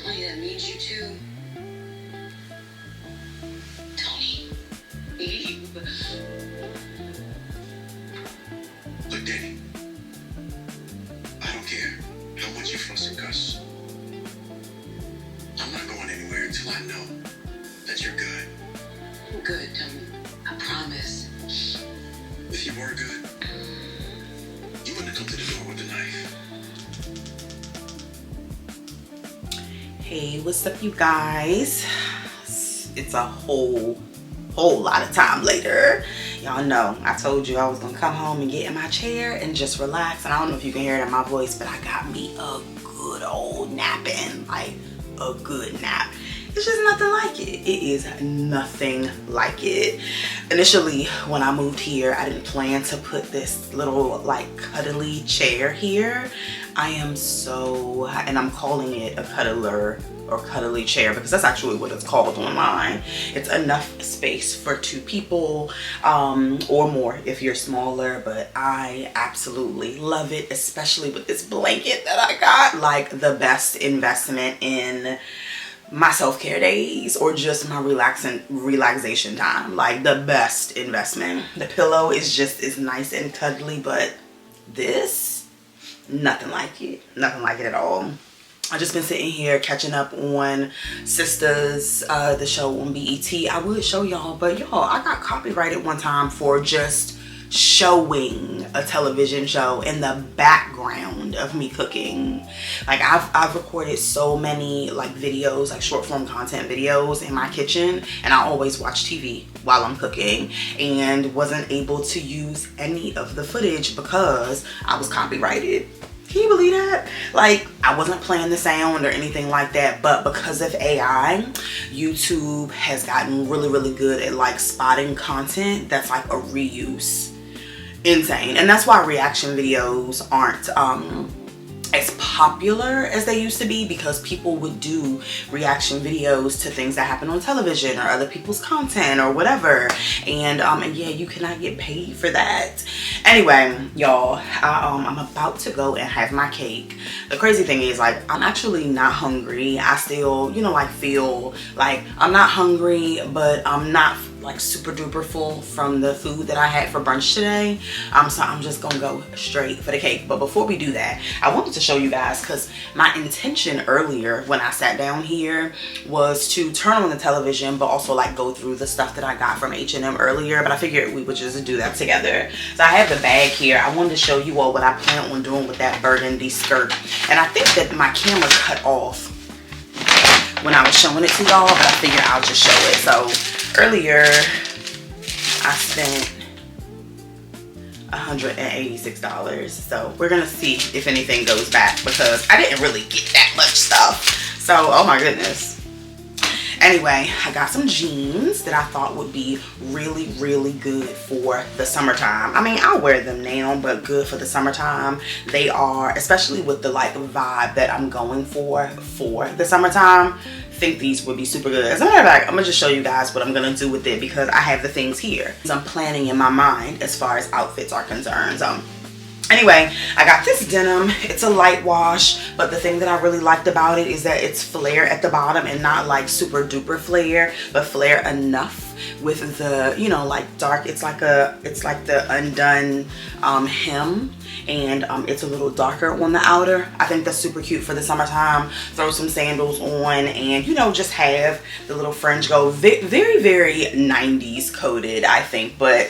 Tony, that means you too. Tony, leave. Look, Danny, I don't care how much you fuss and cuss. I'm not going anywhere until I know that you're good. I'm good, Tony. I promise. If you were good, you wouldn't have come to the door with the knife. Hey, what's up, you guys? It's a whole lot of time later. Y'all know I told you I was gonna come home and get in my chair and just relax. And I don't know if you can hear it in my voice, but I got me a good old nap in, like a good nap. It's just nothing like it. It is nothing like it. Initially, when I moved here, I didn't plan to put this little like cuddly chair here. I am so, and I'm calling it a cuddler or cuddly chair because that's actually what it's called online. It's enough space for 2 people or more if you're smaller, but I absolutely love it, especially with this blanket that I got. Like the best investment in my self-care days or just my relaxation time. Like the best investment. The pillow is nice and cuddly, but this, nothing like it. Nothing like it at all. I've just been sitting here catching up on Sisters, the show on BET. I would show y'all, but y'all, I got copyrighted one time for just showing a television show in the background of me cooking. Like I've recorded so many like videos, like short form content videos in my kitchen, and I always watch TV while I'm cooking and wasn't able to use any of the footage because I was copyrighted. Can you believe that? Like, I wasn't playing the sound or anything like that, but because of AI, YouTube has gotten really, really good at like spotting content that's like a reuse. Insane. And that's why reaction videos aren't as popular as they used to be, because people would do reaction videos to things that happen on television or other people's content or whatever, and yeah, you cannot get paid for that. Anyway, y'all, I'm about to go and have my cake. The crazy thing is, like, I'm actually not hungry. I still, you know, like feel like I'm not hungry, but I'm not like super duper full from the food that I had for brunch today. So I'm just gonna go straight for the cake. But before we do that, I wanted to show you guys, because my intention earlier when I sat down here was to turn on the television but also like go through the stuff that I got from H&M earlier, but I figured we would just do that together. So I have the bag here. I wanted to show you all what I plan on doing with that burgundy skirt, and I think that my camera cut off when I was showing it to y'all, but I figured I'll just show it. So earlier I spent $186, so we're gonna see if anything goes back, because I didn't really get that much stuff. So oh my goodness. Anyway, I got some jeans that I thought would be really, really good for the summertime. I mean, I'll wear them now, but good for the summertime. They are, especially with the like vibe that I'm going for the summertime. I think these would be super good. As a matter of fact, I'm gonna just show you guys what I'm gonna do with it, because I have the things here. So I'm planning in my mind as far as outfits are concerned. Anyway, I got this denim. It's a light wash, but the thing that I really liked about it is that it's flare at the bottom, and not like super duper flare, but flare enough with the, you know, like dark. It's like the undone hem, and it's a little darker on the outer. I think that's super cute for the summertime. Throw some sandals on, and you know, just have the little fringe go. Very, very 90s coded, I think, but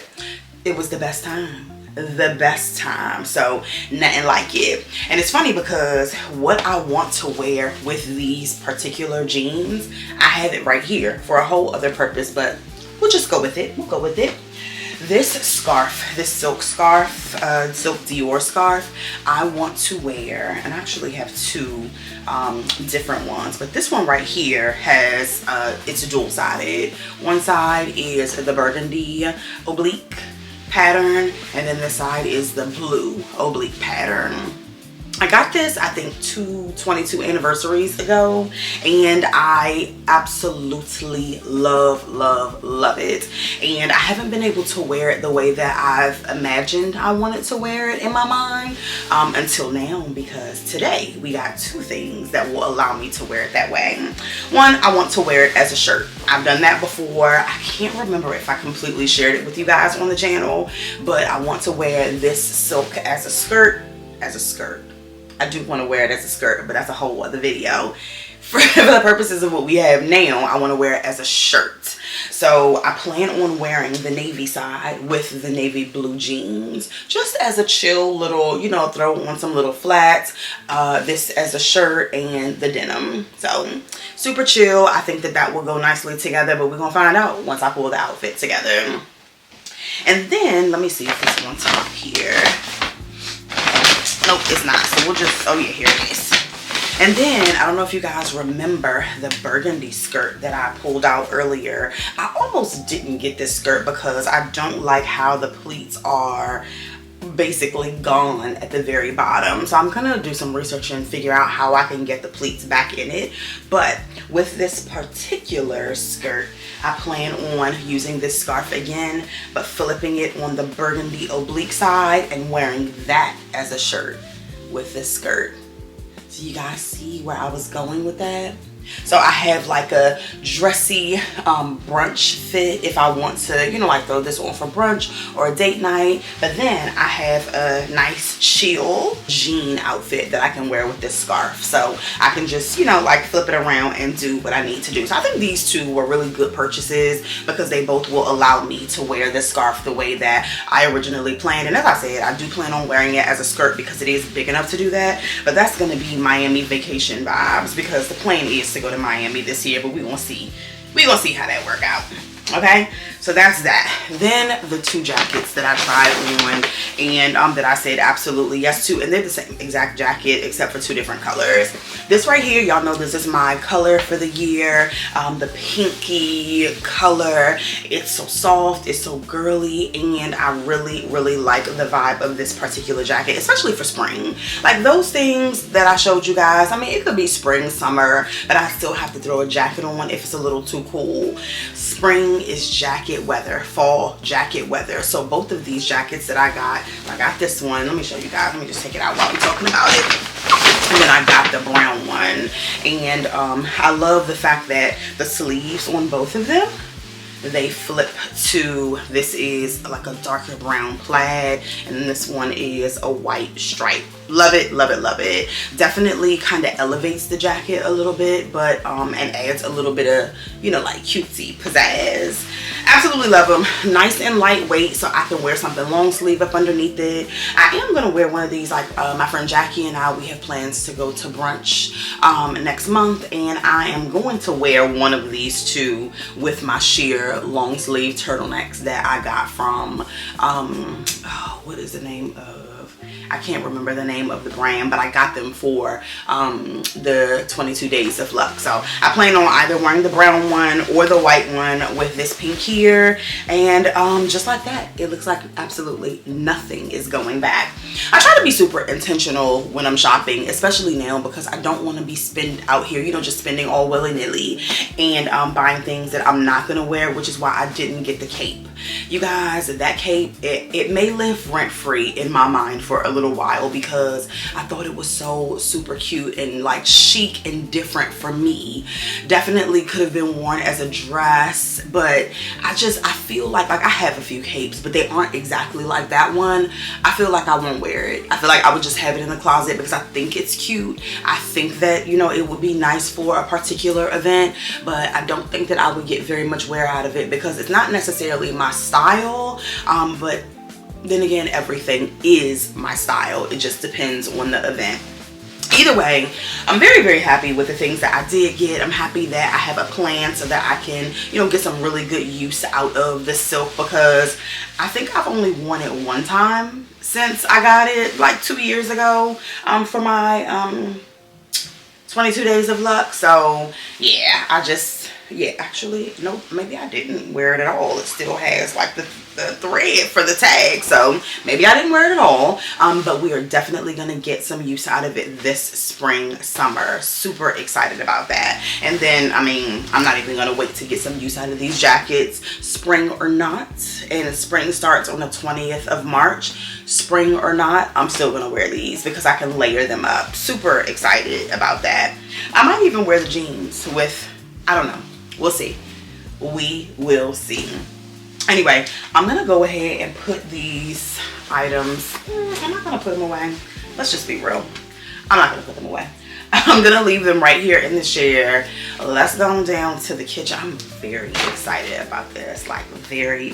it was the best time. The best time. So nothing like it. And it's funny because what I want to wear with these particular jeans, I have it right here for a whole other purpose, but we'll just go with it. We'll go with it. This scarf, this silk scarf, silk Dior scarf, I want to wear, and I actually have two different ones, but this one right here has, it's dual-sided. One side is the burgundy oblique pattern, and then this side is the blue oblique pattern. I got this, I think, 22 anniversaries ago, and I absolutely love, love, love it. And I haven't been able to wear it the way that I've imagined I wanted to wear it in my mind until now, because today we got two things that will allow me to wear it that way. One, I want to wear it as a shirt. I've done that before. I can't remember if I completely shared it with you guys on the channel, but I want to wear this silk as a skirt. I do want to wear it as a skirt, but that's a whole other video. For the purposes of what we have now, I want to wear it as a shirt. So I plan on wearing the navy side with the navy blue jeans, just as a chill little, you know, throw on some little flats, this as a shirt, and the denim. So super chill. I think that that will go nicely together, but we're gonna find out once I pull the outfit together. And then let me see if it's on top here. Nope, it's not. So we'll just, oh yeah, here it is. And then, I don't know if you guys remember the burgundy skirt that I pulled out earlier. I almost didn't get this skirt because I don't like how the pleats are basically gone at the very bottom. So I'm gonna do some research and figure out how I can get the pleats back in it. But with this particular skirt, I plan on using this scarf again, but flipping it on the burgundy oblique side and wearing that as a shirt with this skirt. So you guys see where I was going with that? So I have like a dressy brunch fit if I want to, you know, like throw this on for brunch or a date night. But then I have a nice chill jean outfit that I can wear with this scarf. So I can just, you know, like flip it around and do what I need to do. So I think these two were really good purchases because they both will allow me to wear this scarf the way that I originally planned. And as I said, I do plan on wearing it as a skirt because it is big enough to do that. But that's going to be Miami vacation vibes because the plan is to go to Miami this year, but we're gonna see how that work out. Okay, so that's that. Then the two jackets that I tried on and that I said absolutely yes to, and they're the same exact jacket except for two different colors. This right here, y'all know this is my color for the year, the pinky color. It's so soft, it's so girly, and I really like the vibe of this particular jacket, especially for spring. Like those things that I showed you guys, I mean, it could be spring, summer, but I still have to throw a jacket on if it's a little too cool. Spring is jacket weather, fall jacket weather. So both of these jackets that I got this one, let me show you guys, let me just take it out while I'm talking about it. And then I got the brown one, and I love the fact that the sleeves on both of them, they flip to, this is like a darker brown plaid, and then this one is a white stripe. Love it, love it, love it. Definitely kind of elevates the jacket a little bit, but and adds a little bit of, you know, like cutesy pizzazz. Absolutely love them. Nice and lightweight, so I can wear something long sleeve up underneath it. I am gonna wear one of these, like my friend Jackie and I, we have plans to go to brunch next month, and I am going to wear one of these two with my H.E.R long sleeve turtlenecks that I got from oh, what is the name of, I can't remember the name of the brand, but I got them for the 22 Days of Luck. So I plan on either wearing the brown one or the white one with this pink here, and just like that, it looks like absolutely nothing is going back. I try to be super intentional when I'm shopping, especially now, because I don't want to be out here, you know, just spending all willy-nilly and buying things that I'm not gonna wear, which is why I didn't get the cape. You guys, that cape, it may live rent-free in my mind for a little while because I thought it was so super cute and like chic and different for me. Definitely could have been worn as a dress, but I feel like I have a few capes, but they aren't exactly like that one. I feel like I won't wear it. I feel like I would just have it in the closet because I think it's cute. I think that, you know, it would be nice for a particular event, but I don't think that I would get very much wear out of it because it's not necessarily my style, but then again, everything is my style. It just depends on the event. Either way, I'm very happy with the things that I did get. I'm happy that I have a plan so that I can, you know, get some really good use out of the silk, because I think I've only worn it one time since I got it like 2 years ago for my 22 Days of Luck. So yeah, actually, nope, maybe I didn't wear it at all. It still has like the thread for the tag, so maybe I didn't wear it at all, but we are definitely gonna get some use out of it this spring, summer. Super excited about that. And then, I mean, I'm not even gonna wait to get some use out of these jackets, spring or not. And spring starts on the 20th of March. Spring or not, I'm still gonna wear these because I can layer them up. Super excited about that. I might even wear the jeans with, I don't know, we'll see. We will see. Anyway, I'm gonna go ahead and put these items, I'm not gonna put them away. Let's just be real. I'm not gonna put them away. I'm gonna leave them right here in the chair. Let's go down to the kitchen. I'm very excited about this, like very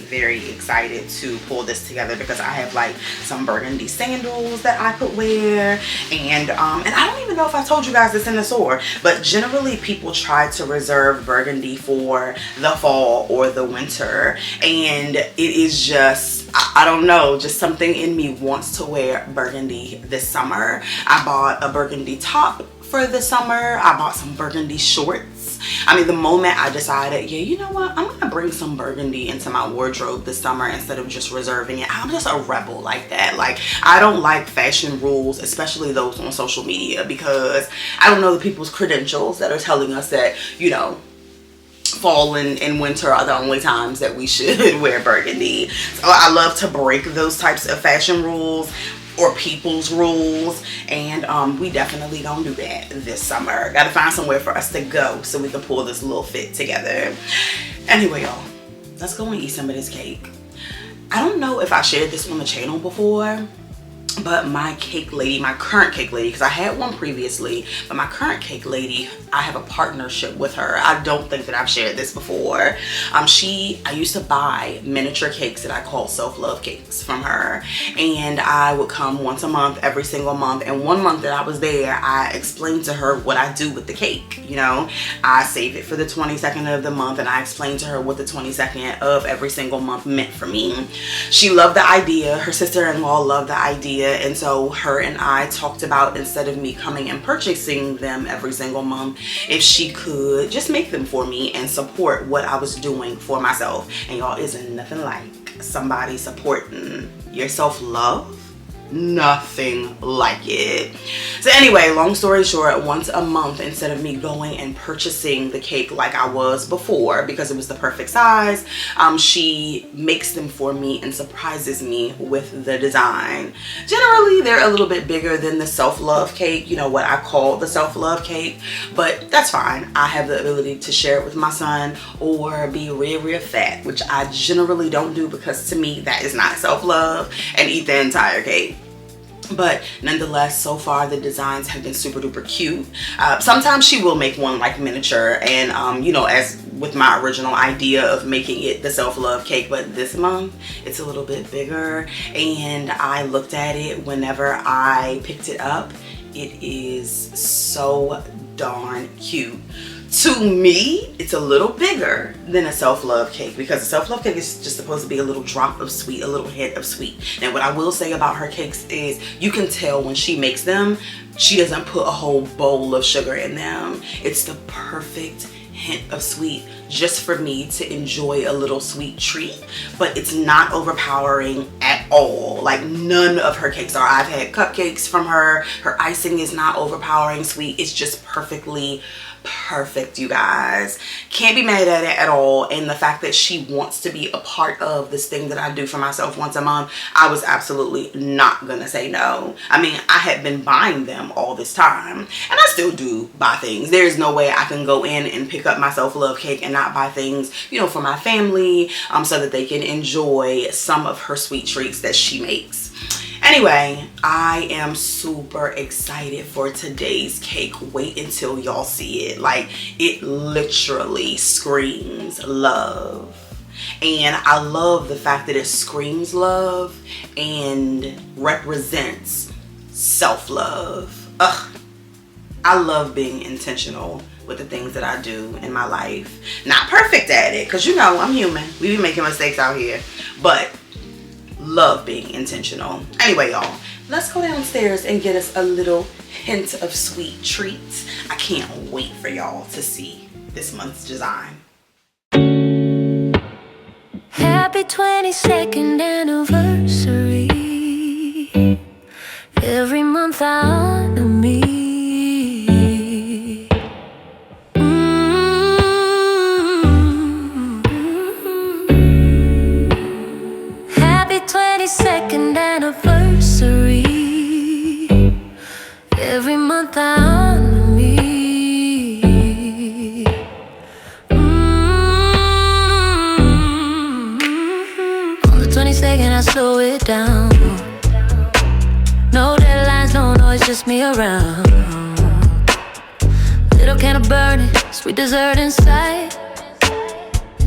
excited to pull this together because I have like some burgundy sandals that I could wear, and I don't even know if I told you guys this in the store, but generally people try to reserve burgundy for the fall or the winter, and it is just, I don't know, just something in me wants to wear burgundy this summer. I bought a burgundy top for the summer. I bought some burgundy shorts. I mean, the moment I decided, yeah, you know what, I'm gonna bring some burgundy into my wardrobe this summer instead of just reserving it. I'm just a rebel like that. Like, I don't like fashion rules, especially those on social media, because I don't know the people's credentials that are telling us that, you know, fall and winter are the only times that we should wear burgundy. So I love to break those types of fashion rules or people's rules, and we definitely gonna do that this summer. Gotta find somewhere for us to go so we can pull this little fit together. Anyway, y'all, let's go and eat some of this cake. I don't know if I shared this on the channel before, but my cake lady, my current cake lady, because I had one previously, but my current cake lady, I have a partnership with her. I don't think that I've shared this before. I used to buy miniature cakes that I call self-love cakes from her, and I would come once a month, every single month. And one month that I was there, I explained to her what I do with the cake. You know, I save it for the 22nd of the month, and I explained to her what the 22nd of every single month meant for me. She loved the idea. Her sister-in-law loved the idea. And so her and I talked about, instead of me coming and purchasing them every single month, if she could just make them for me and support what I was doing for myself. And y'all, isn't nothing like somebody supporting your self-love. Nothing like it. So anyway, long story short, once a month, instead of me going and purchasing the cake like I was before because it was the perfect size, she makes them for me and surprises me with the design. Generally, they're a little bit bigger than the self-love cake, you know, what I call the self-love cake, but that's fine. I have the ability to share it with my son or be real fat, which I generally don't do, because to me that is not self-love, and eat the entire cake. But nonetheless, so far the designs have been super duper cute. Sometimes she will make one like miniature, and you know, as with my original idea of making it the self-love cake, but this month it's a little bit bigger, and I looked at it whenever I picked it up. It is so darn cute. To me, it's a little bigger than a self-love cake, because a self-love cake is just supposed to be a little drop of sweet, a little hint of sweet. And what I will say about her cakes is you can tell when she makes them, she doesn't put a whole bowl of sugar in them. It's the perfect hint of sweet just for me to enjoy a little sweet treat, but it's not overpowering at all. Like, none of her cakes are. I've had cupcakes from her. Her icing is not overpowering sweet. It's just perfectly perfect, you guys. Can't be mad at it at all. And the fact that she wants to be a part of this thing that I do for myself once a month, I was absolutely not gonna say no. I mean, I had been buying them all this time, and I still do buy things. There's no way I can go in and pick up my self-love cake and not buy things, you know, for my family, so that they can enjoy some of her sweet treats that she makes. Anyway, I am super excited for today's cake. Wait until y'all see it. Like, it literally screams love. And I love the fact that it screams love and represents self-love. Ugh, I love being intentional with the things that I do in my life. Not perfect at it, because you know, I'm human. We be making mistakes out here. But love being intentional. Anyway, y'all, let's go downstairs and get us a little hint of sweet treats. I can't wait for y'all to see this month's design. Happy 22nd anniversary. Every month I honor me. Happy 22nd anniversary. Every month I honor me. On the 22nd I slow it down. No deadlines, no noise, just me around. Little can of burning, sweet dessert inside.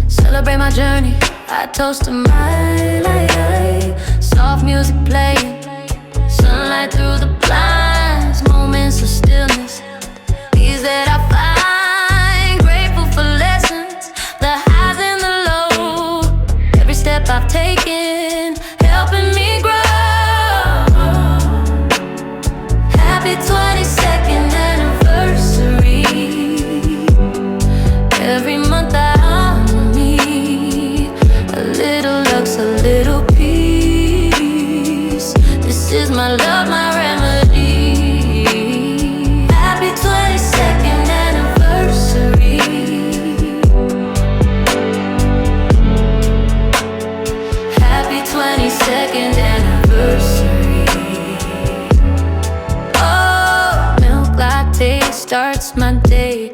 Celebrate my journey, I toast to my life. Soft music playing, sunlight through the blinds. Moments of stillness, these that I find. Grateful for lessons, the highs and the lows. Every step I've taken, helping me grow. Happy 22nd anniversary. starts my day.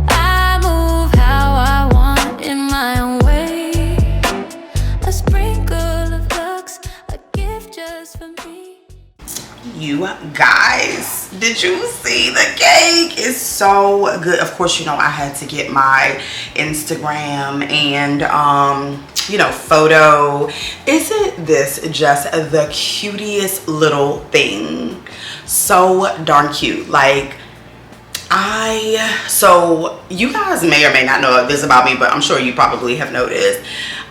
I move how I want in my own way. A sprinkle of lux, a gift just for me. You guys, did you see the cake? It's so good. Of course, you know, I had to get my Instagram and you know, photo. Isn't this just the cutest little thing? So darn cute. Like, so you guys may or may not know this about me, but I'm sure you probably have noticed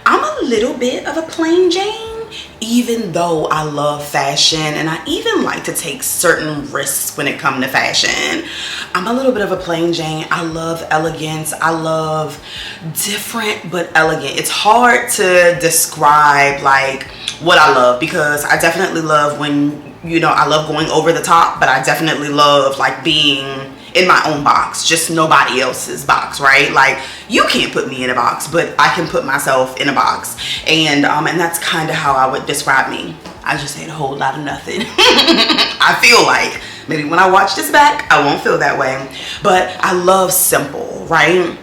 I'm a little bit of a plain Jane. Even though I love fashion and I even like to take certain risks when it comes to fashion, I'm a little bit of a plain Jane. I love elegance. I love different but elegant. It's hard to describe like what I love, because I definitely love when, you know, I love going over the top, but I definitely love like being in my own box, just nobody else's box, right? Like, you can't put me in a box, but I can put myself in a box. And that's kind of how I would describe me. I just ain't a whole lot of nothing. I feel like maybe when I watch this back, I won't feel that way. But I love simple, right?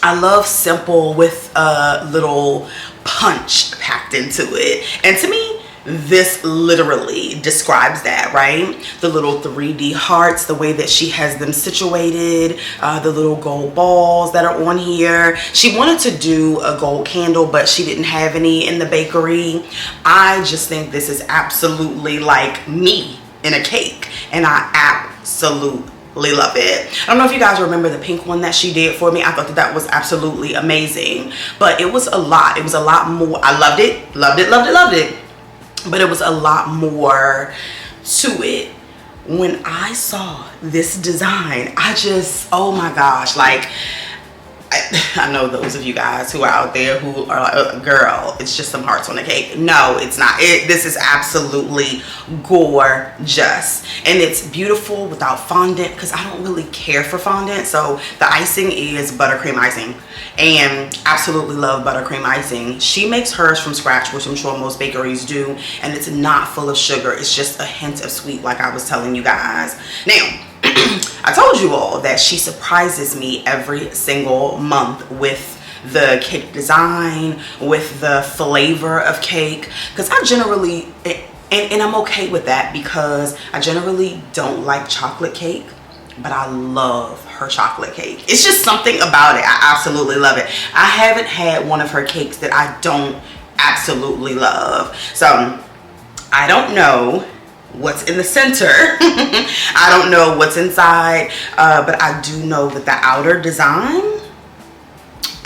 I love simple with a little punch packed into it. And to me, this literally describes that, right? The little 3D hearts, the way that she has them situated, the little gold balls that are on here. She wanted to do a gold candle, but she didn't have any in the bakery. I just think this is absolutely like me in a cake, and I absolutely love it. I don't know if you guys remember the pink one that she did for me. I thought that that was absolutely amazing, but it was a lot. It was a lot more. I loved it, loved it, loved it, loved it. But it was a lot more to it. When I saw this design, I just, oh my gosh, like, I know those of you guys who are out there who are like, oh, girl, it's just some hearts on a cake. No, it's not. This is absolutely gorgeous. And it's beautiful without fondant, because I don't really care for fondant. So the icing is buttercream icing. And absolutely love buttercream icing. She makes hers from scratch, which I'm sure most bakeries do. And it's not full of sugar. It's just a hint of sweet, like I was telling you guys. Now, I told you all that she surprises me every single month with the cake design, with the flavor of cake, because I generally, and I'm okay with that, because I generally don't like chocolate cake, but I love her chocolate cake. It's just something about it. I absolutely love it. I haven't had one of her cakes that I don't absolutely love. So I don't know what's in the center. I don't know what's inside, but I do know that the outer design,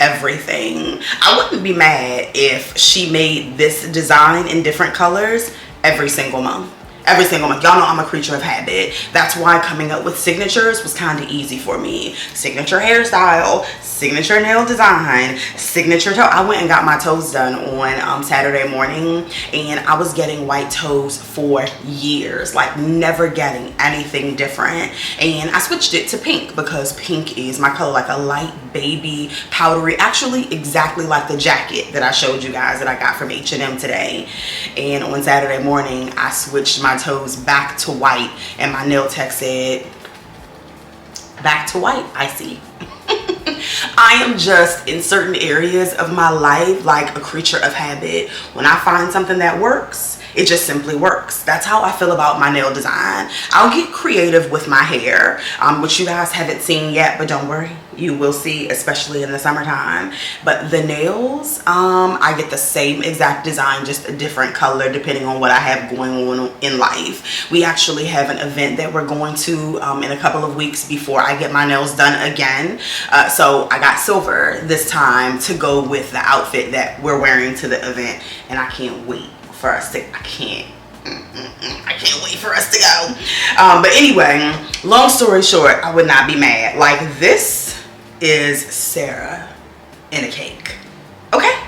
everything. I wouldn't be mad if she made this design in different colors every single month. Every single month. Y'all know I'm a creature of habit. That's why coming up with signatures was kind of easy for me. Signature hairstyle, signature nail design, signature toe. I went and got my toes done on Saturday morning, and I was getting white toes for years, like never getting anything different. And I switched it to pink, because pink is my color, like a light baby powdery, actually exactly like the jacket that I showed you guys that I got from H.E.R today. And on Saturday morning, I switched my toes back to white, and my nail tech said, back to white, I see. I am just, in certain areas of my life, like a creature of habit. When I find something that works, it just simply works. That's how I feel about my nail design. I'll get creative with my hair, which you guys haven't seen yet, but don't worry, you will see, especially in the summertime. But the nails, I get the same exact design, just a different color depending on what I have going on in life. We actually have an event that we're going to in a couple of weeks before I get my nails done again. So I got silver this time to go with the outfit that we're wearing to the event, and I can't wait for us to, I can't wait for us to go. But anyway, long story short, I would not be mad. Like, this is Sarah in a cake. Okay?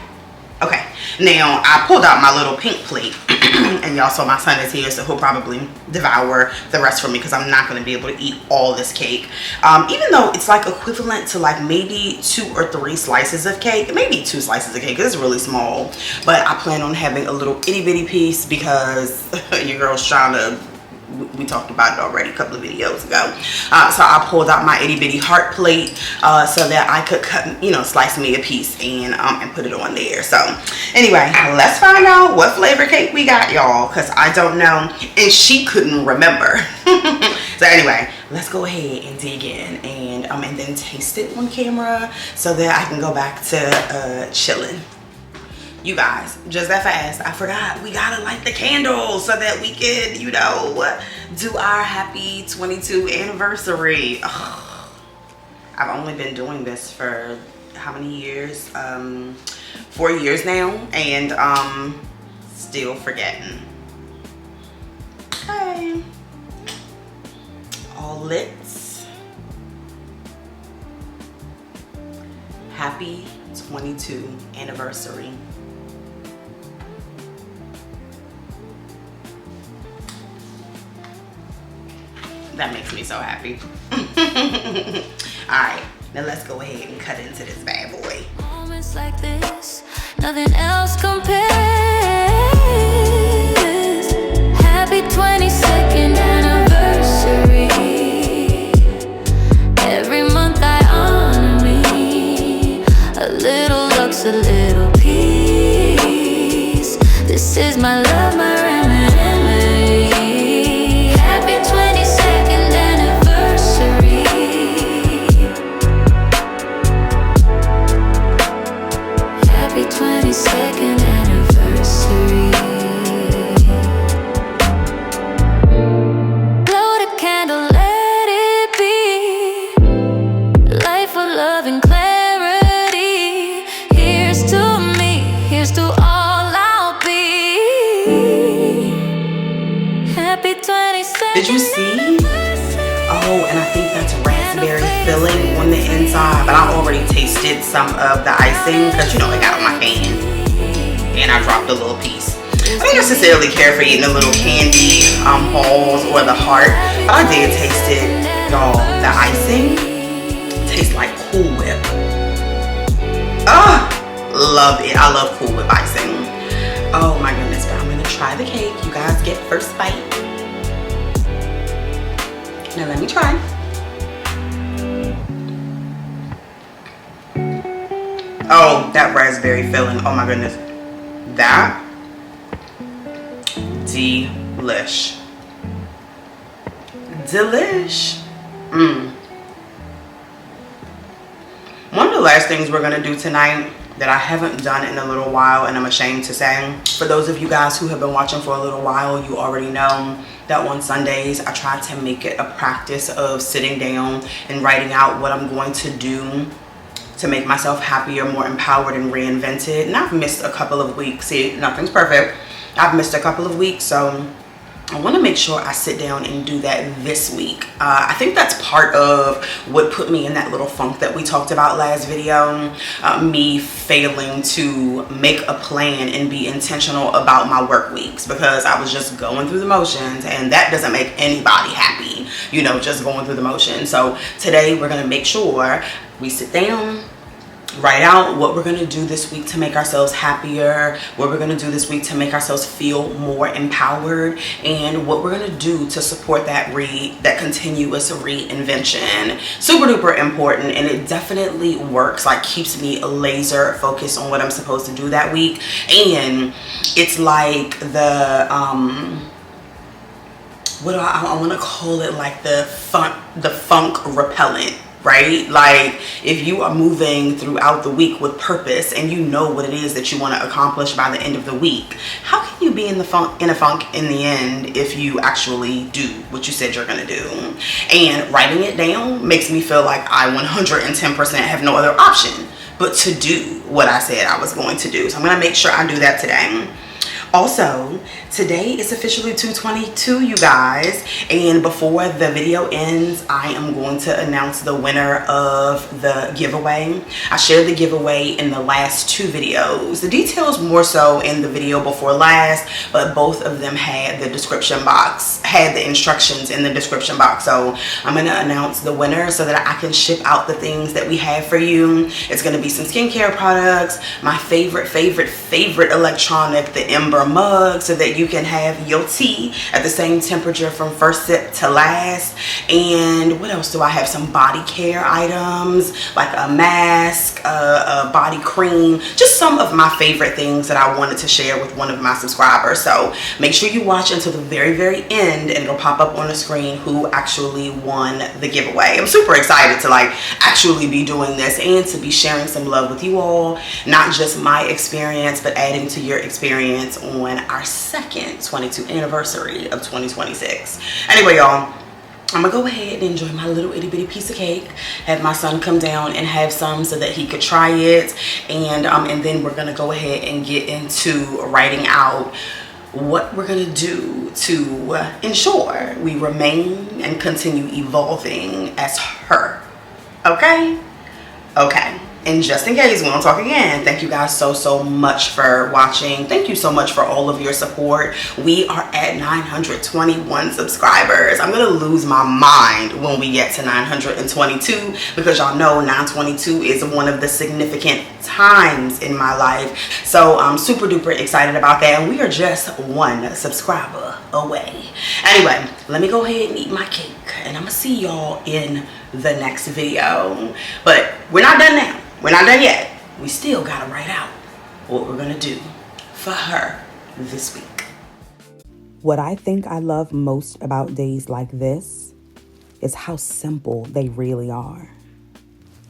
Okay. Now, I pulled out my little pink plate, and y'all saw my son is here, so he'll probably devour the rest for me, because I'm not going to be able to eat all this cake. Even though it's like equivalent to like maybe 2 or 3 slices of cake, maybe 2 slices of cake, because it's really small. But I plan on having a little itty bitty piece, because your girl's trying to we talked about it already a couple of videos ago. So I pulled out my itty bitty heart plate so that I could cut, you know, slice me a piece and put it on there. So anyway, let's find out what flavor cake we got, y'all, because I don't know, and she couldn't remember. So anyway, let's go ahead and dig in and then taste it on camera so that I can go back to chilling. You guys, just that fast, I forgot we gotta light the candles so that we can, you know, do our happy 22 anniversary. Ugh. I've only been doing this for how many years? 4 years now, and still forgetting. Okay, all lit. Happy 22 anniversary. That makes me so happy. All right, now let's go ahead and cut into this bad boy. Moments like this, nothing else compares. Happy 22nd anniversary. Every month I honor me. A little lux, a little peace. This is my love, my remedy. Happy 22nd anniversary. Happy 22nd anniversary. Blow the candle, let it be. Life of love and clarity. Here's to me, here's to all I'll be. Happy 22nd. Did you see? Oh, and I think that's raspberry filling on the inside, but I already tasted some of the icing because, you know, it got on my hand and I dropped a little piece. I don't necessarily care for eating the little candy balls or the heart, but I did taste it, y'all. The icing tastes like Cool Whip. Love it. I love Cool Whip icing. Oh my goodness, but I'm gonna try the cake. You guys get first bite. Now let me try. Oh, that raspberry filling. Oh my goodness. That delish. Delish. One of the last things we're gonna do tonight that I haven't done in a little while, and I'm ashamed to say, for those of you guys who have been watching for a little while, you already know that on Sundays I try to make it a practice of sitting down and writing out what I'm going to do to make myself happier, more empowered, and reinvented. And I've missed a couple of weeks. See, nothing's perfect. I've missed a couple of weeks, so I want to make sure I sit down and do that this week. I think that's part of what put me in that little funk that we talked about last video. Me failing to make a plan and be intentional about my work weeks, because I was just going through the motions, and that doesn't make anybody happy, you know, just going through the motions. So today we're going to make sure we sit down, write out what we're going to do this week to make ourselves happier, what we're going to do this week to make ourselves feel more empowered, and what we're going to do to support that continuous reinvention. Super duper important, and it definitely works. Like, keeps me laser focused on what I'm supposed to do that week. And it's like the what do I want to call it, like the funk repellent, right? Like, if you are moving throughout the week with purpose and you know what it is that you want to accomplish by the end of the week, how can you be in a funk in the end if you actually do what you said you're going to do? And writing it down makes me feel like I 110% have no other option but to do what I said I was going to do. So I'm going to make sure I do that today. Also, today is officially 2/22, you guys, and before the video ends, I am going to announce the winner of the giveaway. I shared the giveaway in the last two videos. The details more so in the video before last, but both of them had the instructions in the description box. So I'm going to announce the winner so that I can ship out the things that we have for you. It's going to be some skincare products, my favorite electronic, the H.E.R beaver mug so that you can have your tea at the same temperature from first sip to last. And what else do I have? Some body care items like a mask, a body cream, just some of my favorite things that I wanted to share with one of my subscribers. So make sure you watch until the very, very end, and it'll pop up on the screen who actually won the giveaway. I'm super excited to like actually be doing this and to be sharing some love with you all, not just my experience, but adding to your experience on our second 22 anniversary of 2026. Anyway, y'all, I'm gonna go ahead and enjoy my little itty bitty piece of cake, have my son come down and have some so that he could try it, and then we're gonna go ahead and get into writing out what we're gonna do to ensure we remain and continue evolving as her. Okay? Okay. And just in case we don't talk again, thank you guys so much for watching. Thank you so much for all of your support. We are at 921 subscribers. I'm gonna lose my mind when we get to 922, because y'all know 922 is one of the significant times in my life. So I'm super duper excited about that, and we are just one subscriber away. Anyway, let me go ahead and eat my cake, and I'm gonna see y'all in the next video. But we're not done now. We're not done yet. We still gotta write out what we're gonna do for her this week. What I think I love most about days like this is how simple they really are.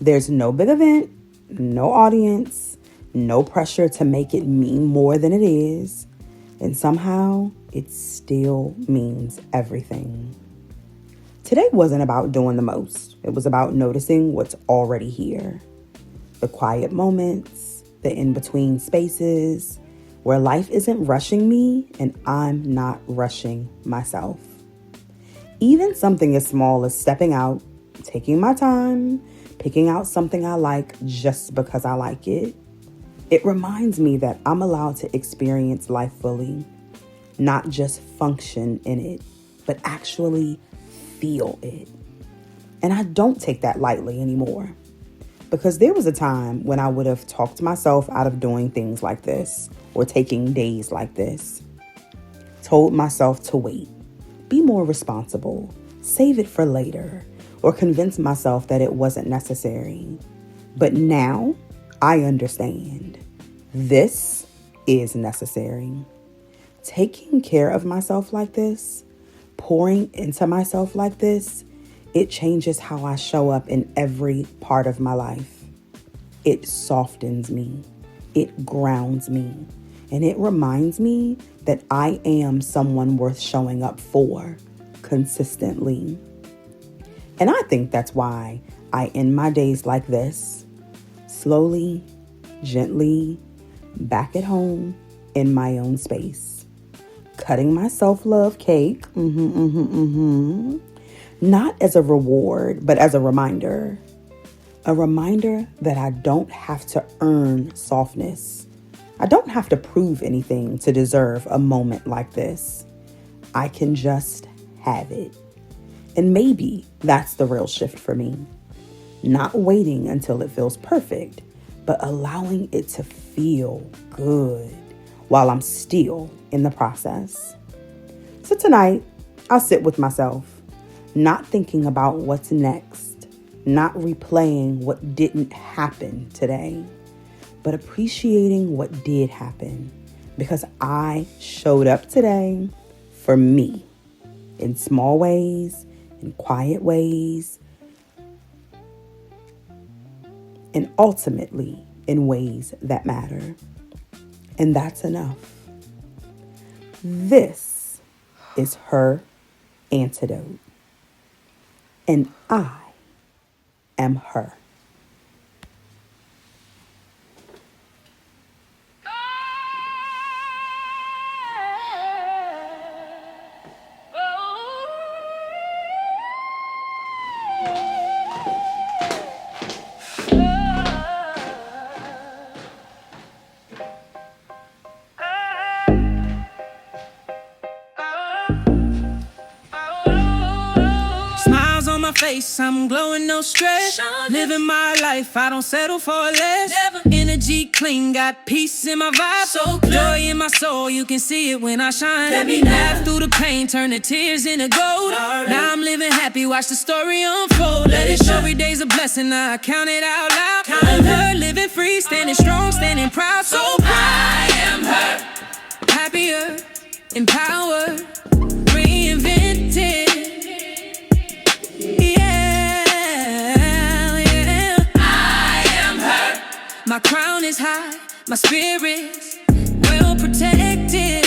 There's no big event, no audience, no pressure to make it mean more than it is, and somehow it still means everything. Today wasn't about doing the most. It was about noticing what's already here. The quiet moments, the in-between spaces, where life isn't rushing me and I'm not rushing myself. Even something as small as stepping out, taking my time, picking out something I like just because I like it. It reminds me that I'm allowed to experience life fully, not just function in it, but actually feel it. And I don't take that lightly anymore, because there was a time when I would have talked myself out of doing things like this or taking days like this. Told myself to wait, be more responsible, save it for later, or convince myself that it wasn't necessary. But now I understand. This is necessary. Taking care of myself like this, pouring into myself like this, it changes how I show up in every part of my life. It softens me, it grounds me, and it reminds me that I am someone worth showing up for consistently. And I think that's why I end my days like this, slowly, gently, back at home in my own space, cutting my self-love cake, not as a reward, but as a reminder that I don't have to earn softness. I don't have to prove anything to deserve a moment like this. I can just have it. And maybe that's the real shift for me. Not waiting until it feels perfect, but allowing it to feel good while I'm still in the process. So tonight, I'll sit with myself, not thinking about what's next, not replaying what didn't happen today, but appreciating what did happen, because I showed up today for me in small ways, in quiet ways, and ultimately in ways that matter. And that's enough. This is her antidote. And I am her. Smiles on my face, I'm glowing. with no stress. Living my life, I don't settle for less. Energy clean, got peace in my vibe. So joy in my soul, you can see it when I shine. Laugh through the pain, turn the tears into gold. Now I'm living happy, watch the story unfold. Let it show. Every day's a blessing, I count it out loud. I'm her, living free, standing strong, standing proud. So I am her, happier, empowered, reinvented. My crown is high, my spirit's well protected.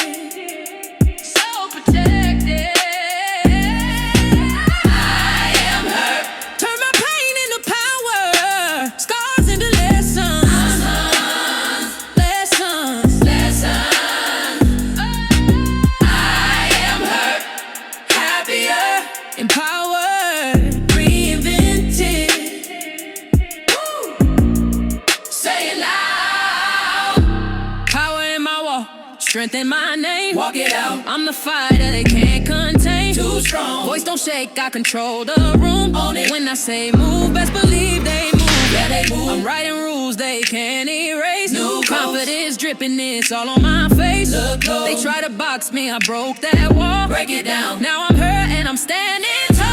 So protected. I am her. Turn my pain into power, scars into lessons. Lessons. I am her. Happier, empowered, reinvented. Strength in my name, walk it out. I'm the fire that they can't contain. Too strong, voice don't shake, I control the room. Own it. When I say move, best believe they move. Yeah, they move. I'm writing rules they can't erase. New confidence dripping, it's all on my face. Look low. They try to box me, I broke that wall. Break it down. Now I'm her and I'm standing tall.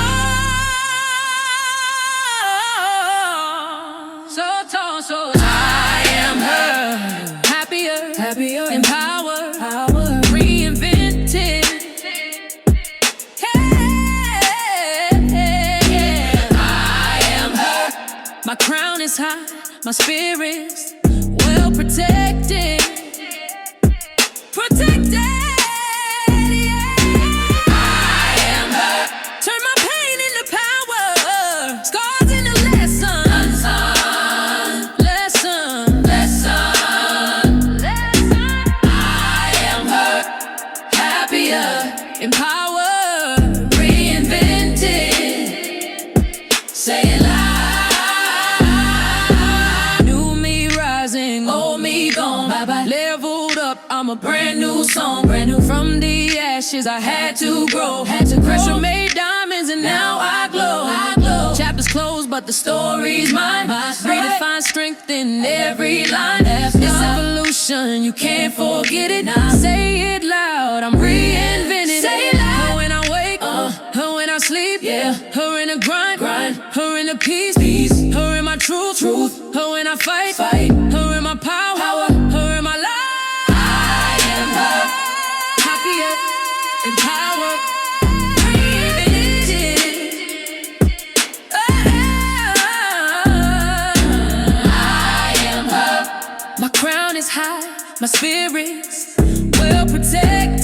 So tall, so tall. I am her. Happier, empowered. Reinvented. I am her. My crown is high, my spirit's well protected. Protected. I am her. Turn my pain into power, scars into lessons. Empowered, reinvented. Say it loud. New me rising, old me gone. Bye-bye. Leveled up, I'm a brand new song. Brand new from the ashes, I had to grow. Pressure made diamonds and now I glow. Chapters closed, but the story's mine. Redefine strength in every line. It's evolution, you can't forget it. Say it loud, I'm reinvented. Say it loud. Her when I wake, her when I sleep. Yeah. Her in the grind. Her in the peace. Her in my truth. Her when I fight. Her in my power. Her in my life. I am her. Happier, empowered, reinvented. I am her. My crown is high, my spirit's well protected.